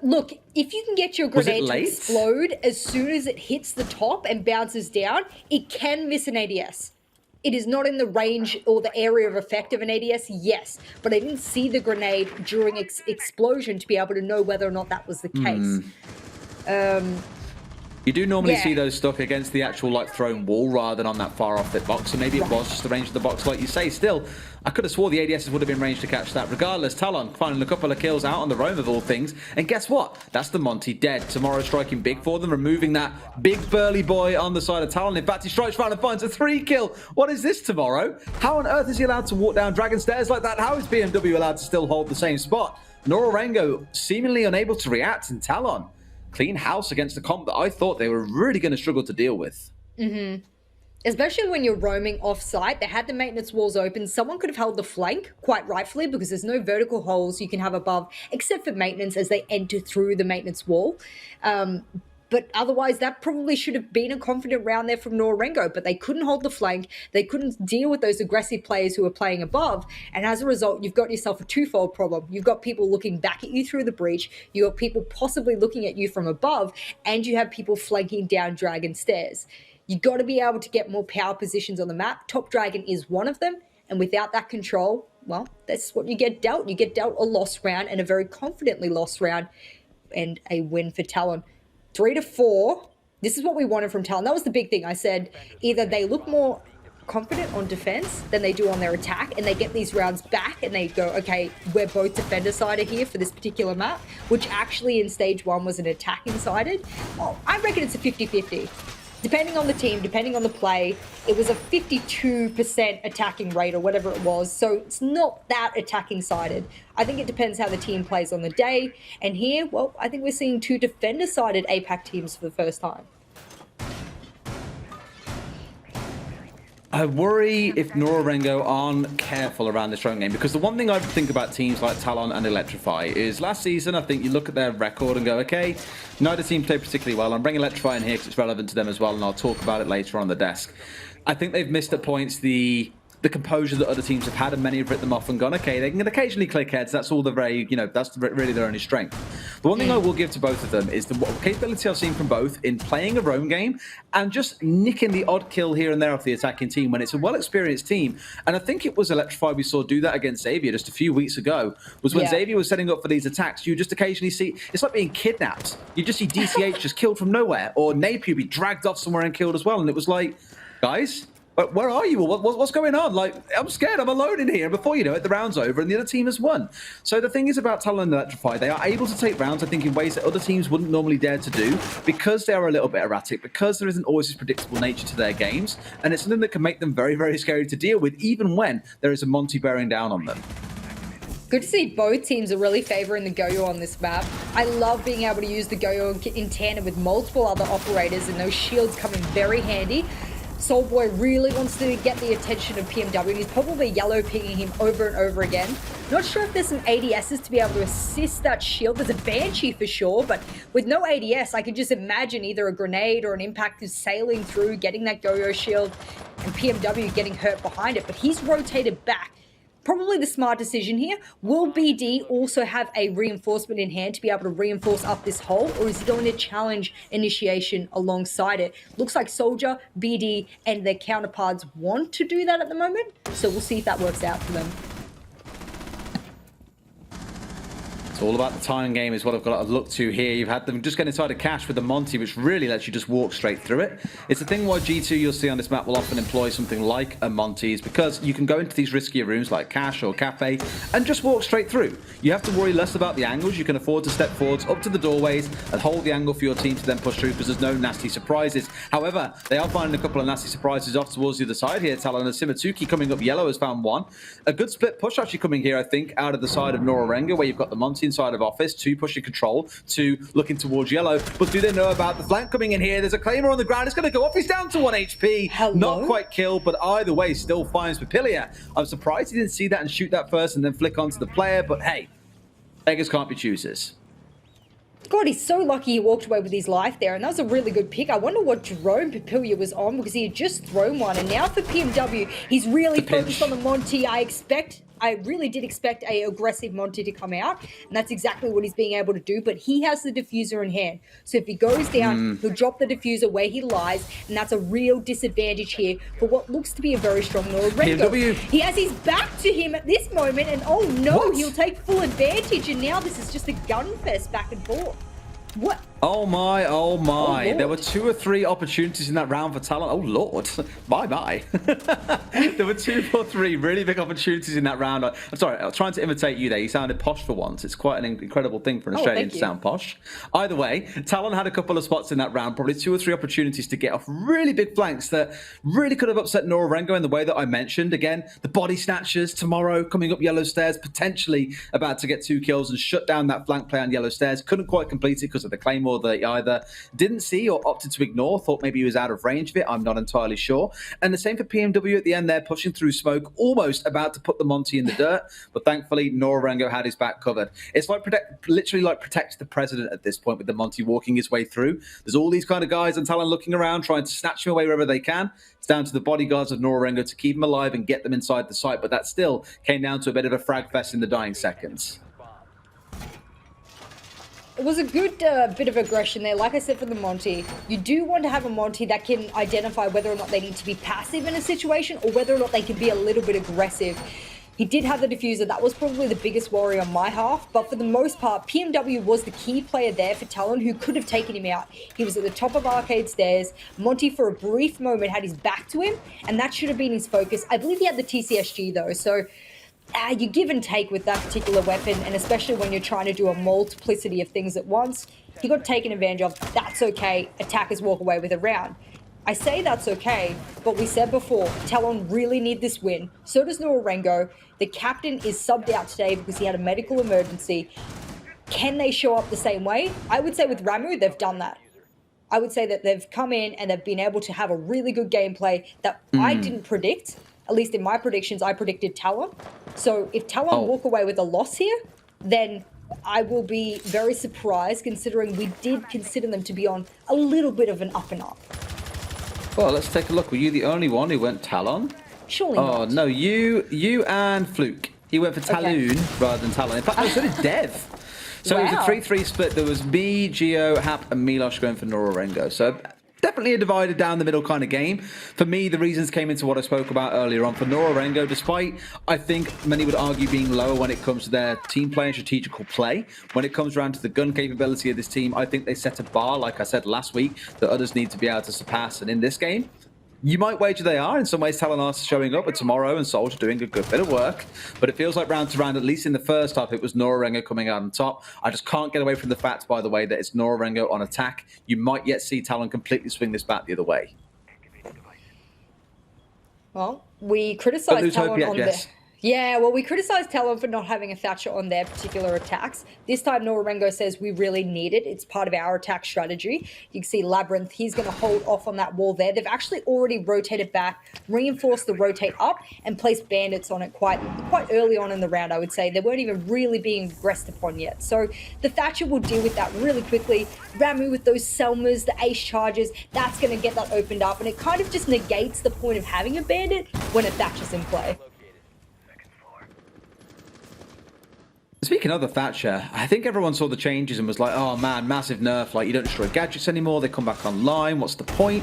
Look, if you can get your grenade to explode as soon as it hits the top and bounces down, it can miss an ADS. It is not in the range or the area of effect of an ADS, yes, but I didn't see the grenade during explosion to be able to know whether or not that was the case. You do normally see those stuck against the actual thrown wall rather than on that far off bit box, so maybe it was just the range of the box like you say. Still, I could have swore the ADSs would have been ranged to catch that. Regardless, Talon finding a couple of kills out on the roam of all things, and guess what? That's the Monty dead. Tomorrow striking big for them, removing that big burly boy on the side of Talon. In fact, he strikes round and finds a 3-kill. What is this, Tomorrow? How on earth is he allowed to walk down Dragon Stairs like that? How is BMW allowed to still hold the same spot? Nora-Rengo seemingly unable to react, and Talon clean house against a comp that I thought they were really going to struggle to deal with. Especially when you're roaming off-site. They had the maintenance walls open. Someone could have held the flank, quite rightfully, because there's no vertical holes you can have above, except for maintenance as they enter through the maintenance wall. But otherwise, that probably should have been a confident round there from Nora-Rengo, but they couldn't hold the flank. They couldn't deal with those aggressive players who were playing above. And as a result, you've got yourself a twofold problem. You've got people looking back at you through the breach. You've got people possibly looking at you from above, and you have people flanking down Dragon Stairs. You've got to be able to get more power positions on the map. Top Dragon is one of them. And without that control, well, that's what you get dealt. You get dealt a lost round, and a very confidently lost round, and a win for Talon. 3-4. This is what we wanted from Talon. That was the big thing. I said either they look more confident on defense than they do on their attack, and they get these rounds back and they go, okay, we're both defender-sided here for this particular map, which actually in stage 1 was an attacking-sided. Well, I reckon it's a 50-50. Depending on the team, depending on the play, it was a 52% attacking rate or whatever it was. So it's not that attacking-sided. I think it depends how the team plays on the day. And here, well, I think we're seeing 2 defender-sided APAC teams for the first time. I worry if Nora-Rengo aren't careful around this drone game, because the one thing I think about teams like Talon and Electrify is last season, I think you look at their record and go, okay, neither team played particularly well. I'm bringing Electrify in here because it's relevant to them as well, and I'll talk about it later on the desk. I think they've missed at points the composure that other teams have had, and many have written them off and gone, okay, they can occasionally click heads. That's all they're very, that's really their only strength. The one thing I will give to both of them is the capability I've seen from both in playing a roam game and just nicking the odd kill here and there off the attacking team when it's a well-experienced team. And I think it was Electrify we saw do that against Xavier just a few weeks ago, was when Xavier was setting up for these attacks, you just occasionally see, it's like being kidnapped. You just see DCH just killed from nowhere, or Napier be dragged off somewhere and killed as well. And it was like, guys, but where are you? What's going on? Like, I'm scared. I'm alone in here. And before you know it, the round's over and the other team has won. So the thing is about Talon and Electrify, they are able to take rounds, I think, in ways that other teams wouldn't normally dare to do, because they are a little bit erratic, because there isn't always this predictable nature to their games. And it's something that can make them very, very scary to deal with, even when there is a Monty bearing down on them. Good to see both teams are really favouring the Go-Yo on this map. I love being able to use the Go-Yo in tandem with multiple other operators, and those shields come in very handy. Soulboy really wants to get the attention of PMW, and he's probably yellow pinging him over and over again. Not sure if there's some ADSs to be able to assist that shield. There's a Banshee for sure, but with no ADS, I can just imagine either a grenade or an impact is sailing through, getting that Go-Yo shield, and PMW getting hurt behind it. But he's rotated back. Probably the smart decision here. Will BD also have a reinforcement in hand to be able to reinforce up this hole, or is he going to challenge initiation alongside it? Looks like Soldier, BD, and their counterparts want to do that at the moment, so we'll see if that works out for them. All about the timing game is what I've got to look to here. You've had them just get inside a cache with the Monty, which really lets you just walk straight through it. It's the thing why G2 you'll see on this map will often employ something like a Monty, is because you can go into these riskier rooms like cache or cafe and just walk straight through. You have to worry less about the angles. You can afford to step forwards up to the doorways and hold the angle for your team to then push through, because there's no nasty surprises. However, they are finding a couple of nasty surprises off towards the other side here. Talon and Simatsuki coming up yellow has found one. A good split push actually coming here, I think, out of the side of Nora-Rengo, where you've got the Monty inside of Office, 2 pushing control, 2 looking towards yellow. But do they know about the flank coming in here? There's a Claymore on the ground. It's going to go off. He's down to 1 HP. Hello? Not quite killed, but either way still finds Papilia. I'm surprised he didn't see that and shoot that first and then flick onto the player, but hey, beggars can't be choosers. God, he's so lucky he walked away with his life there, and that was a really good pick. I wonder what drone Papilia was on, because he had just thrown one, and now for PMW, he's really focused on the Monty. I really did expect a aggressive Monty to come out, and that's exactly what he's being able to do, but he has the diffuser in hand. So if he goes down, he'll drop the diffuser where he lies, and that's a real disadvantage here for what looks to be a very strong Nora-Rengo. He has his back to him at this moment, and oh no, he'll take full advantage, and now this is just a gun fest back and forth. What? Oh my, oh my. Oh, there were 2 or 3 opportunities in that round for Talon. Oh lord. Bye-bye. There were 2 or 3 really big opportunities in that round. I'm sorry, I was trying to imitate you there. You sounded posh for once. It's quite an incredible thing for an Australian to sound posh. Either way, Talon had a couple of spots in that round, probably 2 or 3 opportunities to get off really big flanks that really could have upset Nora-Rengo in the way that I mentioned. Again, the body snatchers tomorrow coming up yellow stairs, potentially about to get 2 kills and shut down that flank play on yellow stairs. Couldn't quite complete it because of the Claymore that he either didn't see or opted to ignore, thought maybe he was out of range of it. I'm not entirely sure. And the same for PMW at the end there, pushing through smoke, almost about to put the Monty in the dirt, but thankfully Nora-Rengo had his back covered. It's like literally like protect the president at this point, with the Monty walking his way through. There's all these kind of guys on Talon looking around, trying to snatch him away wherever they can. It's down to the bodyguards of Nora-Rengo to keep him alive and get them inside the site, but that still came down to a bit of a frag fest in the dying seconds. It was a good bit of aggression there. Like I said, for the Monty, you do want to have a Monty that can identify whether or not they need to be passive in a situation or whether or not they can be a little bit aggressive. He did have the diffuser. That was probably the biggest worry on my half. But for the most part, PMW was the key player there for Talon, who could have taken him out. He was at the top of arcade stairs. Monty, for a brief moment, had his back to him, and that should have been his focus. I believe he had the TCSG, though, so you give and take with that particular weapon, and especially when you're trying to do a multiplicity of things at once. He got taken advantage of. That's okay. Attackers walk away with a round. I say that's okay, but we said before, Talon really need this win. So does Nora-Rengo. The captain is subbed out today because he had a medical emergency. Can they show up the same way? I would say with Ramu, they've done that. I would say that they've come in and they've been able to have a really good gameplay that I didn't predict. At least in my predictions, I predicted Talon. So if Talon walk away with a loss here, then I will be very surprised, considering we did consider them to be on a little bit of an up and up. Well, let's take a look. Were you the only one who went Talon? Surely not. Oh, no, you and Fluke. He went for Talon rather than Talon. In fact, no, so did Dev. So it was a 3-3 split. There was me, Gio, Hap, and Milosh going for Nora-Rengo. So definitely a divided down the middle kind of game. For me, the reasons came into what I spoke about earlier on. For Nora-Rengo, despite, I think, many would argue being lower when it comes to their team play and strategical play, when it comes around to the gun capability of this team, I think they set a bar, like I said last week, that others need to be able to surpass. And in this game, you might wager they are. In some ways, Talon are showing up, but Tomorrow and Soldier doing a good bit of work. But it feels like round to round, at least in the first half, it was Nora-Rengo coming out on top. I just can't get away from the fact, by the way, that it's Nora-Rengo on attack. You might yet see Talon completely swing this back the other way. Well, we criticised Talon on the... Yeah, well, we criticised Talon for not having a Thatcher on their particular attacks. This time, Nora-Rengo says we really need it. It's part of our attack strategy. You can see Labyrinth, he's going to hold off on that wall there. They've actually already rotated back, reinforced the rotate up, and placed bandits on it quite early on in the round, I would say. They weren't even really being aggressed upon yet. So the Thatcher will deal with that really quickly. Ramu with those Selmas, the ace charges, that's going to get that opened up. And it kind of just negates the point of having a bandit when a Thatcher's in play. Speaking of the Thatcher, I think everyone saw the changes and was like, oh man, massive nerf, like you don't destroy gadgets anymore, they come back online, what's the point?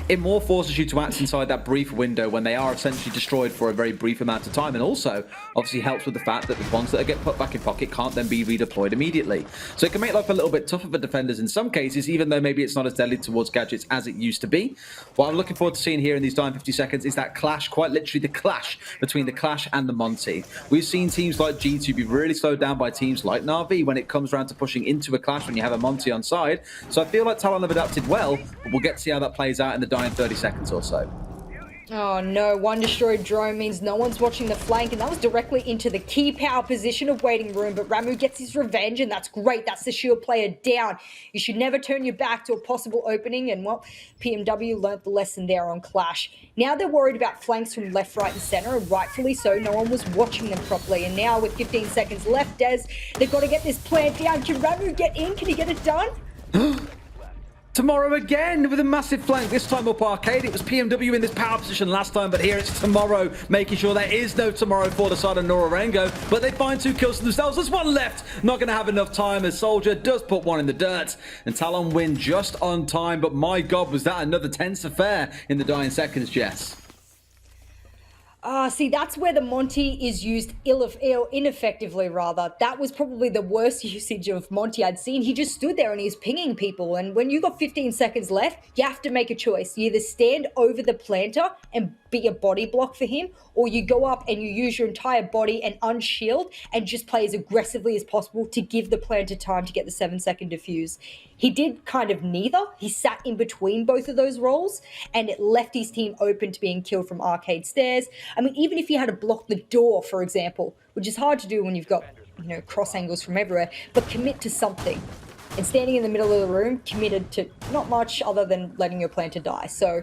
It more forces you to act inside that brief window when they are essentially destroyed for a very brief amount of time, and also obviously helps with the fact that the ones that get put back in pocket can't then be redeployed immediately. So it can make life a little bit tougher for defenders in some cases, even though maybe it's not as deadly towards gadgets as it used to be. What I'm looking forward to seeing here in these dying 50 seconds is that clash, quite literally the clash between the Clash and the Monty. We've seen teams like G2 be really slowed down by teams like Na'Vi when it comes around to pushing into a clash when you have a Monty on side. So I feel like Talon have adapted well, but we'll get to see how that plays out in the dying 30 seconds or so. Oh no, one destroyed drone means no one's watching the flank, and that was directly into the key power position of waiting room, but Ramu gets his revenge, and that's great. That's the shield player down. You should never turn your back to a possible opening, and well, PMW learnt the lesson there on Clash. Now they're worried about flanks from left, right, and center, and rightfully so. No one was watching them properly, and now with 15 seconds left, Des, they've got to get this plant down. Can Ramu get in? Can he get it done? Tomorrow again with a massive flank, this time up Arcade. It was PMW in this power position last time, but here it's Tomorrow, making sure there is no Tomorrow for the side of Nora-Rengo. But they find 2 kills for themselves. There's one left. Not going to have enough time as Soldier does put one in the dirt. And Talon win just on time, but my God, was that another tense affair in the dying seconds, Jess. See, that's where the Monty is used ineffectively, rather. That was probably the worst usage of Monty I'd seen. He just stood there and he's pinging people. And when you got 15 seconds left, you have to make a choice. You either stand over the planter and be a body block for him, or you go up and you use your entire body and unshield and just play as aggressively as possible to give the planter time to get the 7-second defuse. He did kind of neither. He sat in between both of those roles, and it left his team open to being killed from arcade stairs. I mean, even if he had to block the door, for example, which is hard to do when you've got, cross angles from everywhere, but commit to something. And standing in the middle of the room, committed to not much other than letting your planter die. So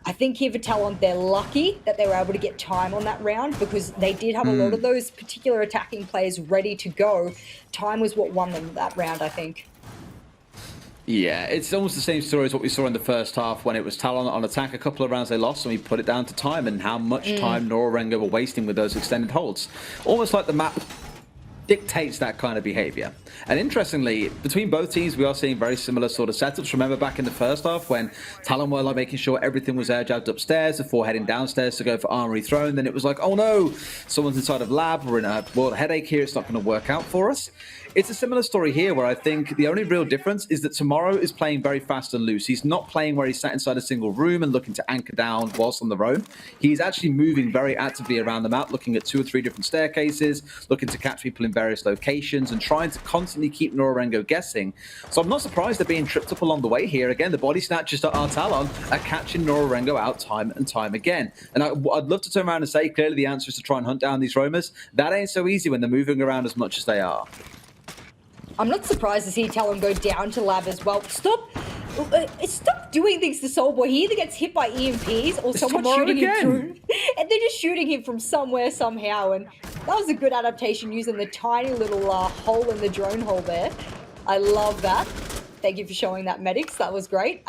I think here for Talon, they're lucky that they were able to get time on that round, because they did have a lot of those particular attacking players ready to go. Time was what won them that round, I think. Yeah, it's almost the same story as what we saw in the first half when it was Talon on attack. A couple of rounds they lost, and we put it down to time and how much time Nora-Rengo were wasting with those extended holds. Almost like the map dictates that kind of behavior. And interestingly, between both teams, we are seeing very similar sort of setups. Remember back in the first half when Talon were like making sure everything was air-jabbed upstairs before heading downstairs to go for Armory Throne, then it was like, oh no, someone's inside of lab, we're in a world headache here, it's not going to work out for us. It's a similar story here where I think the only real difference is that Tomorrow is playing very fast and loose. He's not playing where he's sat inside a single room and looking to anchor down whilst on the roam. He's actually moving very actively around the map, looking at 2 or 3 different staircases, looking to catch people in various locations and trying to constantly keep Nora-Rengo guessing. So I'm not surprised they're being tripped up along the way here. Again, the body snatchers that are Talon are catching Nora-Rengo out time and time again. And I'd love to turn around and say, clearly the answer is to try and hunt down these roamers. That ain't so easy when they're moving around as much as they are. I'm not surprised to see Talon go down to lab as well. Stop Stop doing things to Soulboy. He either gets hit by EMPs or someone's tomorrow shooting him again. through. And they're just shooting him from somewhere, somehow. And that was a good adaptation using the tiny little hole in the drone hole there. I love that. Thank you for showing that, medics. That was great.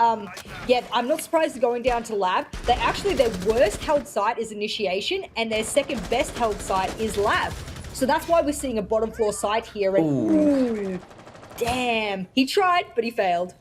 Yeah, I'm not surprised going down to lab. They actually, their worst held site is initiation, and their second best held site is lab. So that's why we're seeing a bottom floor site here. And ooh, damn. He tried, but he failed.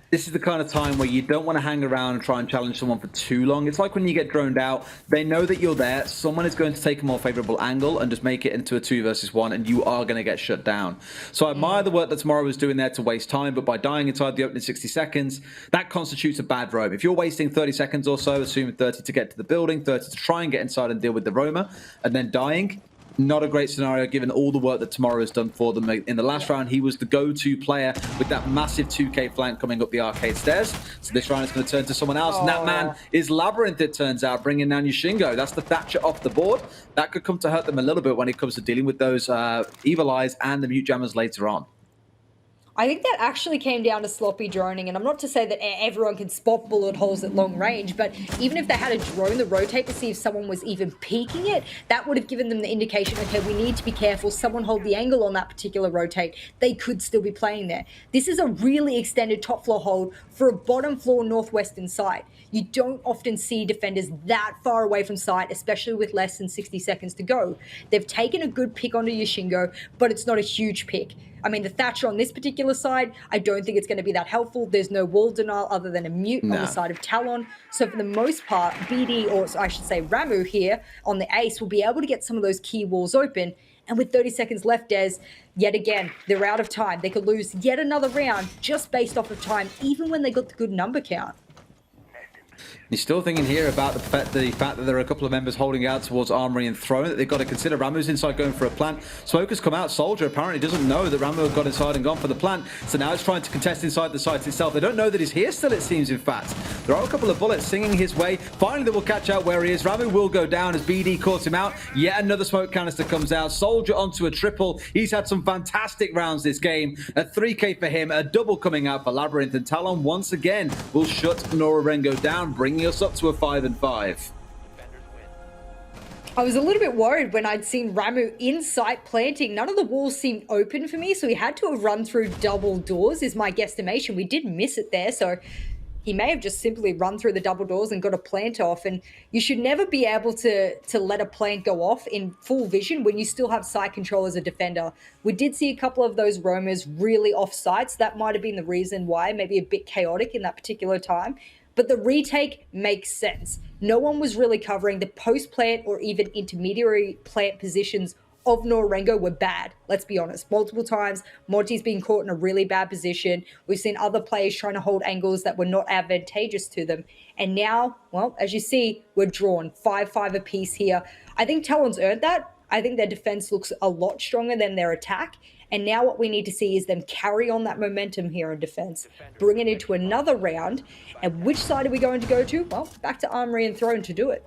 This is the kind of time where you don't want to hang around and try and challenge someone for too long. It's like when you get droned out, they know that you're there. Someone is going to take a more favorable angle and just make it into a 2 versus 1, and you are going to get shut down. So I admire the work that Tomorrow was doing there to waste time, but by dying inside the opening 60 seconds, that constitutes a bad roam. If you're wasting 30 seconds or so, assuming 30 to get to the building, 30 to try and get inside and deal with the roamer, and then dying, not a great scenario given all the work that Tomorrow has done for them. In the last round, he was the go-to player with that massive 2K flank coming up the arcade stairs. So this round is going to turn to someone else. And that man is Labyrinth, it turns out, bringing down Yoshingo. That's the Thatcher off the board. That could come to hurt them a little bit when it comes to dealing with those Evil Eyes and the Mute Jammers later on. I think that actually came down to sloppy droning, and I'm not to say that everyone can spot bullet holes at long range, but even if they had a drone to rotate to see if someone was even peeking it, that would have given them the indication, okay, we need to be careful, someone hold the angle on that particular rotate, they could still be playing there. This is a really extended top floor hold for a bottom floor northwestern side. You don't often see defenders that far away from site, especially with less than 60 seconds to go. They've taken a good pick onto Yoshingo, but it's not a huge pick. I mean, the Thatcher on this particular side, I don't think it's going to be that helpful. There's no wall denial other than a mute on the side of Talon. So for the most part, BD, or I should say Ramu here on the ace, will be able to get some of those key walls open. And with 30 seconds left, Des, yet again, they're out of time. They could lose yet another round just based off of time, even when they got the good number count. You're still thinking here about the fact that there are a couple of members holding out towards Armory and Throne, that they've got to consider. Ramu's inside going for a plant. Smoke has come out. Soldier apparently doesn't know that Ramu had got inside and gone for the plant. So now he's trying to contest inside the site itself. They don't know that he's here still, it seems, in fact. There are a couple of bullets singing his way. Finally, they will catch out where he is. Ramu will go down as BD caught him out. Yet another smoke canister comes out. Soldier onto a triple. He's had some fantastic rounds this game. A 3K for him. A double coming out for Labyrinth. And Talon once again will shut Nora-Rengo down, bringing us up to a 5-5. I was a little bit worried when I'd seen Ramu in sight planting. None of the walls seemed open for me, so he had to have run through double doors, is my guesstimation. We did miss it there, so he may have just simply run through the double doors and got a plant off. And you should never be able to let a plant go off in full vision when you still have sight control as a defender. We did see a couple of those roamers really off sight, so that might have been the reason why, maybe a bit chaotic in that particular time. But the retake makes sense. No one was really covering the post-plant or even intermediary plant positions of Nora-Rengo were bad. Let's be honest. Multiple times, Monty's been caught in a really bad position. We've seen other players trying to hold angles that were not advantageous to them. And now, well, as you see, we're drawn 5-5 apiece here. I think Talon's earned that. I think their defense looks a lot stronger than their attack. And now what we need to see is them carry on that momentum here in defense, bring it into another round. And which side are we going to go to? Well, back to Armory and Throne to do it.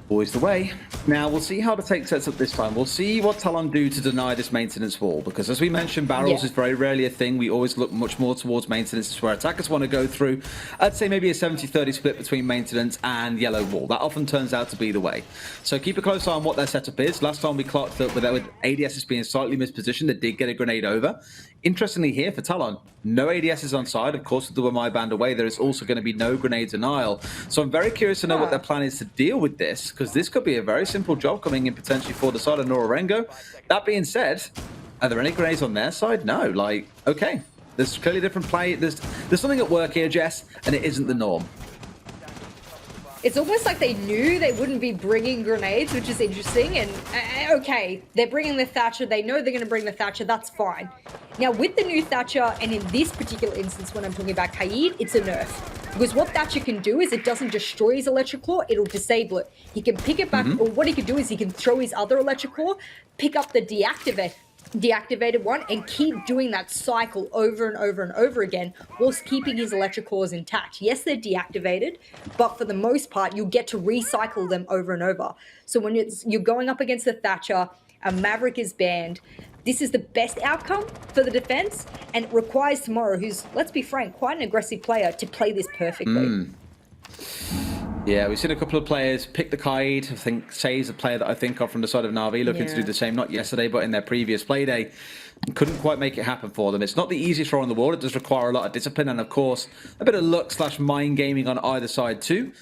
Always the way. Now, we'll see how the take sets up this time. We'll see what Talon do to deny this maintenance wall, because as we mentioned, barrels is very rarely a thing. We always look much more towards maintenance. It's where attackers want to go through. I'd say maybe a 70-30 split between maintenance and yellow wall. That often turns out to be the way. So keep a close eye on what their setup is. Last time we clocked that with ADSs being slightly mispositioned, they did get a grenade over. Interestingly here for Talon, no ADSs on side. Of course, with the my band away, there is also going to be no grenade denial. So I'm very curious to know what their plan is to deal with this, because this could be a very simple job coming in potentially for the side of Nora-Rengo. That being said, are there any grenades on their side? No. Like, okay, there's clearly different play. There's something at work here, Jess, and it isn't the norm. It's almost like they knew they wouldn't be bringing grenades, which is interesting. And okay, they're bringing the Thatcher. They know they're going to bring the Thatcher. That's fine. Now, with the new Thatcher, and in this particular instance, when I'm talking about Kaid, it's a nerf. Because what Thatcher can do is it doesn't destroy his Electric Claw, it'll disable it. He can pick it back, or what he can do is he can throw his other Electric Claw, pick up the deactivated one, and keep doing that cycle over and over and over again whilst keeping his Electric Claws intact. Yes, they're deactivated, but for the most part, you'll get to recycle them over and over. So when you're going up against the Thatcher, a Maverick is banned, this is the best outcome for the defense, and it requires Tomorrow, who's, let's be frank, quite an aggressive player, to play this perfectly. Yeah, we've seen a couple of players pick the kite. I think Say's a player that I think of from the side of Na'Vi, looking to do the same, not yesterday, but in their previous Playday. Couldn't quite make it happen for them. It's not the easiest throw in the world. It does require a lot of discipline and, of course, a bit of luck / mind gaming on either side too.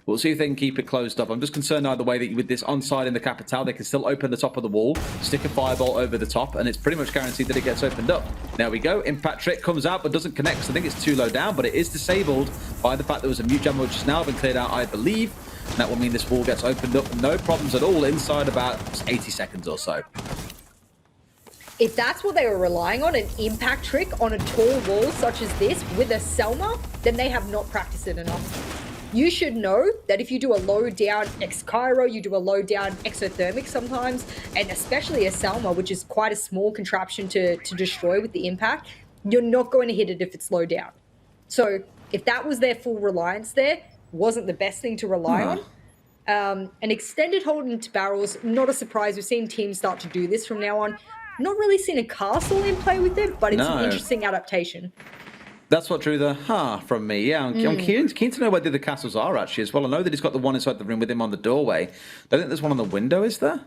We'll see if they can keep it closed up. I'm just concerned either way that with this onside in the Capitale, they can still open the top of the wall, stick a fireball over the top, and it's pretty much guaranteed that it gets opened up. There we go. Impact Trick comes out, but doesn't connect, because I think it's too low down, but it is disabled by the fact there was a mute jammer, which has now been cleared out, I believe. And that will mean this wall gets opened up, no problems at all, inside about 80 seconds or so. If that's what they were relying on, an impact trick on a tall wall such as this with a Selma, then they have not practiced it enough. You should know that if you do a low down X-Cairo, you do a low down exothermic sometimes, and especially a Selma, which is quite a small contraption to destroy with the impact, you're not going to hit it if it's low down. So if that was their full reliance there, wasn't the best thing to rely on. An extended hold into barrels, not a surprise. We've seen teams start to do this from now on. Not really seen a castle in play with them, but it's an interesting adaptation. That's what drew the from me. Yeah, I'm keen to know where the other castles are actually as well. I know that he's got the one inside the room with him on the doorway. I think there's one on the window, is there?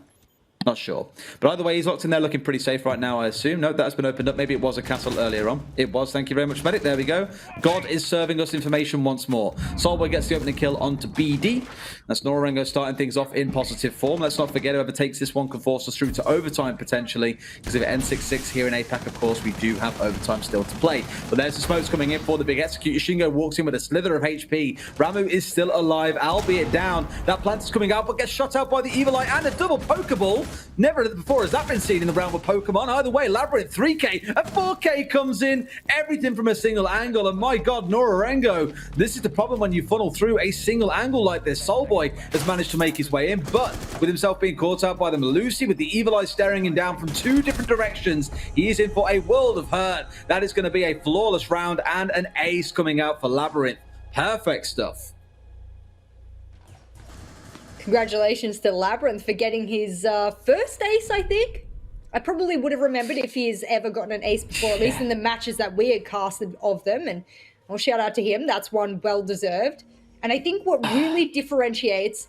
Not sure. But either way, he's locked in there looking pretty safe right now, I assume. No, that's been opened up. Maybe it was a castle earlier on. It was. Thank you very much, Medic. There we go. God is serving us information once more. Soulboy gets the opening kill onto BD. That's Nora-Rengo starting things off in positive form. Let's not forget, whoever takes this one can force us through to overtime potentially, because if it ends 6-6 here in APAC, of course, we do have overtime still to play. But there's the smokes coming in for the big executor. Shingo walks in with a slither of HP. Ramu is still alive, albeit down. That plant is coming out, but gets shot out by the Evil Eye and a double Pokeball. Never before has that been seen in the realm of Pokemon. Either way, Labyrinth 3K and 4K comes in. Everything from a single angle. And my God, Nora-Rengo, this is the problem when you funnel through a single angle like this. Soulboy has managed to make his way in, but with himself being caught out by the Melusi, with the Evil Eye staring him down from two different directions, he is in for a world of hurt. That is going to be a flawless round and an ace coming out for Labyrinth. Perfect stuff. Congratulations to Labyrinth for getting his first ace, I think. I probably would have remembered if he has ever gotten an ace before, at least in the matches that we had casted of them. And I'll shout out to him. That's one well-deserved. And I think what really differentiates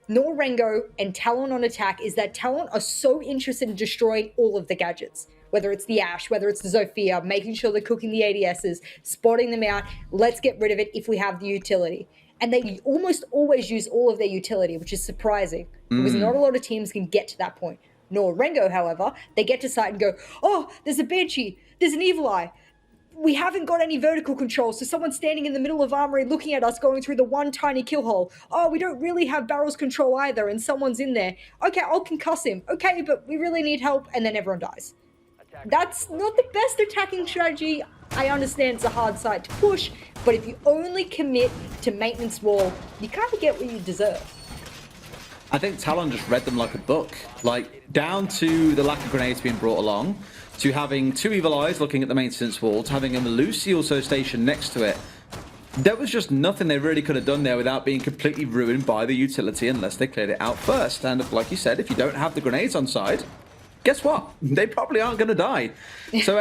Nora-Rengo and Talon on attack is that Talon are so interested in destroying all of the gadgets. Whether it's the Ash, whether it's the Zofia, making sure they're cooking the ADSs, spotting them out. Let's get rid of it if we have the utility. And they almost always use all of their utility, which is surprising, because not a lot of teams can get to that point. Nora-Rengo, however, they get to site and go, oh, there's a Banshee, there's an Evil Eye. We haven't got any vertical control, so someone's standing in the middle of Armory looking at us going through the one tiny kill hole. Oh, we don't really have barrels control either, and someone's in there. Okay, I'll concuss him. Okay, but we really need help, and then everyone dies. That's not the best attacking strategy. I understand it's a hard site to push, but if you only commit to maintenance wall, you kind of get what you deserve. I think Talon just read them like a book. Like, down to the lack of grenades being brought along, to having two Evil Eyes looking at the maintenance wall, to having a Melusi also stationed next to it. There was just nothing they really could have done there without being completely ruined by the utility unless they cleared it out first. And like you said, if you don't have the grenades on side, guess what? They probably aren't going to die. So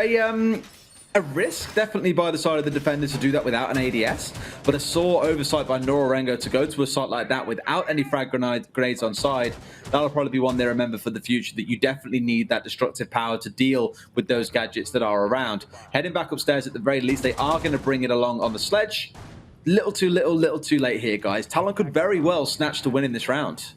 a risk definitely by the side of the defenders to do that without an ADS, but a sore oversight by Nora-Rengo to go to a site like that without any frag grenades on side. That'll probably be one they remember for the future, that you definitely need that destructive power to deal with those gadgets that are around. Heading back upstairs at the very least, they are going to bring it along on the sledge. Little too late here, guys. Talon could very well snatch the win in this round.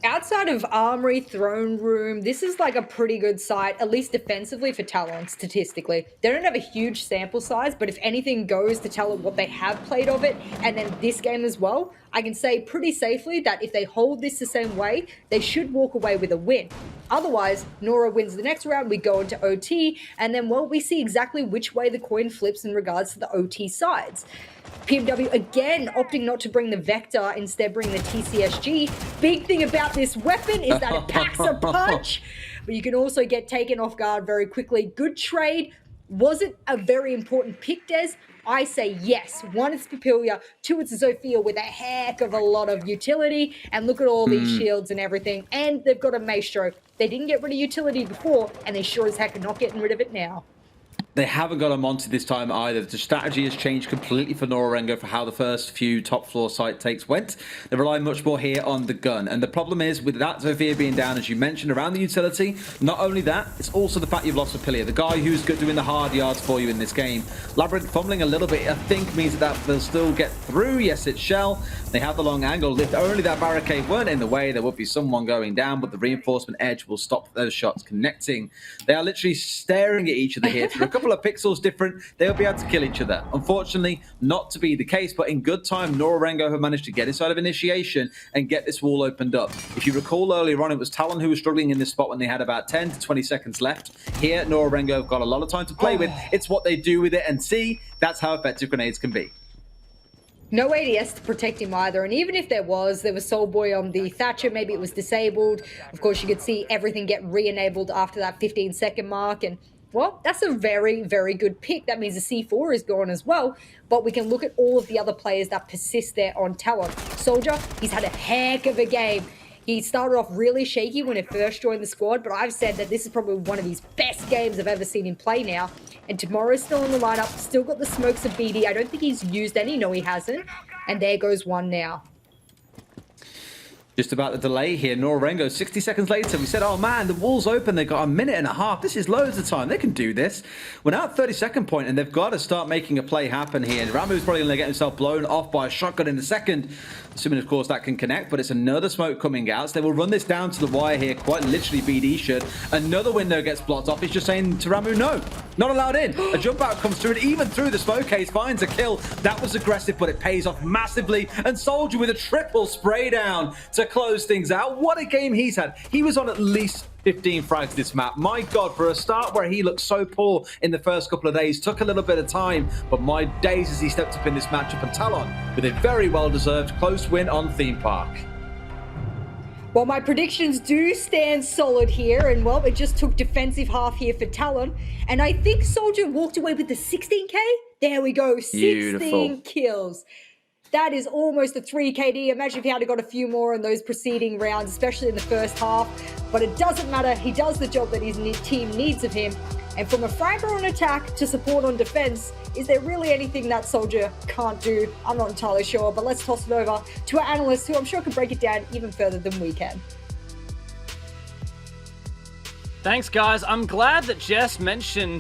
Outside of Armory, Throne Room, this is like a pretty good site, at least defensively for Talon, statistically. They don't have a huge sample size, but if anything goes to tell what they have played of it, and then this game as well, I can say pretty safely that if they hold this the same way, they should walk away with a win. Otherwise, Nora wins the next round, we go into OT, and then, well, we see exactly which way the coin flips in regards to the OT sides. PMW again opting not to bring the Vector, instead bring the TCSG. Big thing about this weapon is that it packs a punch, but you can also get taken off guard very quickly. Good trade. Was it a very important pick, Des? I say yes. One, it's Papillia. Two, it's Zofia with a heck of a lot of utility. And look at all these shields and everything. And they've got a Maestro. They didn't get rid of utility before, and they sure as heck are not getting rid of it now. They haven't got a Monty this time either. The strategy has changed completely for Nora-Rengo for how the first few top floor site takes went. They rely much more here on the gun. And the problem is, with that Zofia being down, as you mentioned, around the utility, not only that, it's also the fact you've lost Papillia, the guy who's good doing the hard yards for you in this game. Labyrinth fumbling a little bit, I think, means that they'll still get through. Yes, it's Shell. They have the long angle. If only that barricade weren't in the way, there would be someone going down, but the reinforcement edge will stop those shots connecting. They are literally staring at each other here through a couple of pixels different. They'll be able to kill each other. Unfortunately, not to be the case, but in good time, Nora-Rengo have managed to get inside of initiation and get this wall opened up. If you recall earlier on, it was Talon who was struggling in this spot when they had about 10 to 20 seconds left. Here, Nora-Rengo have got a lot of time to play with. It's what they do with it, and see, that's how effective grenades can be. No ADS to protect him either, and even if there was Soulboy on the Thatcher, maybe it was disabled. Of course, you could see everything get re-enabled after that 15-second mark, and well, that's a very, very good pick. That means the C4 is gone as well, but we can look at all of the other players that persist there on Talon. Soldier, he's had a heck of a game. He started off really shaky when he first joined the squad, but I've said that this is probably one of his best games I've ever seen him play now. And Tomorrow's still in the lineup, still got the smokes of BD. I don't think he's used any. No, he hasn't. And there goes one now. Just about the delay here, Nora-Rengo, 60 seconds later, we said, oh man, the wall's open, they've got a minute and a half, this is loads of time, they can do this. We're now at 32nd point, and they've got to start making a play happen here. And Ramu's probably going to get himself blown off by a shotgun in a second, assuming, of course, that can connect, but it's another smoke coming out, so they will run this down to the wire here, quite literally BD should. Another window gets blocked off, he's just saying to Ramu, no, not allowed in. A jump out comes through, and even through the smoke case, finds a kill. That was aggressive, but it pays off massively, and Soldier with a triple spray down to close things out. What a game he's had. He was on at least 15 frags this map. My God, for a start where he looked so poor in the first couple of days, took a little bit of time, but my days as he stepped up in this matchup, and Talon with a very well-deserved close win on Theme Park. Well, my predictions do stand solid here, and well, it just took defensive half here for Talon, and I think Soldier walked away with the 16k. There we go, 16 kills. That is almost a 3 KD. Imagine if he had got a few more in those preceding rounds, especially in the first half. But it doesn't matter. He does the job that his team needs of him. And from a fragger on attack to support on defense, is there really anything that Soldier can't do? I'm not entirely sure, but let's toss it over to our analyst, who I'm sure can break it down even further than we can. Thanks, guys. I'm glad that Jess mentioned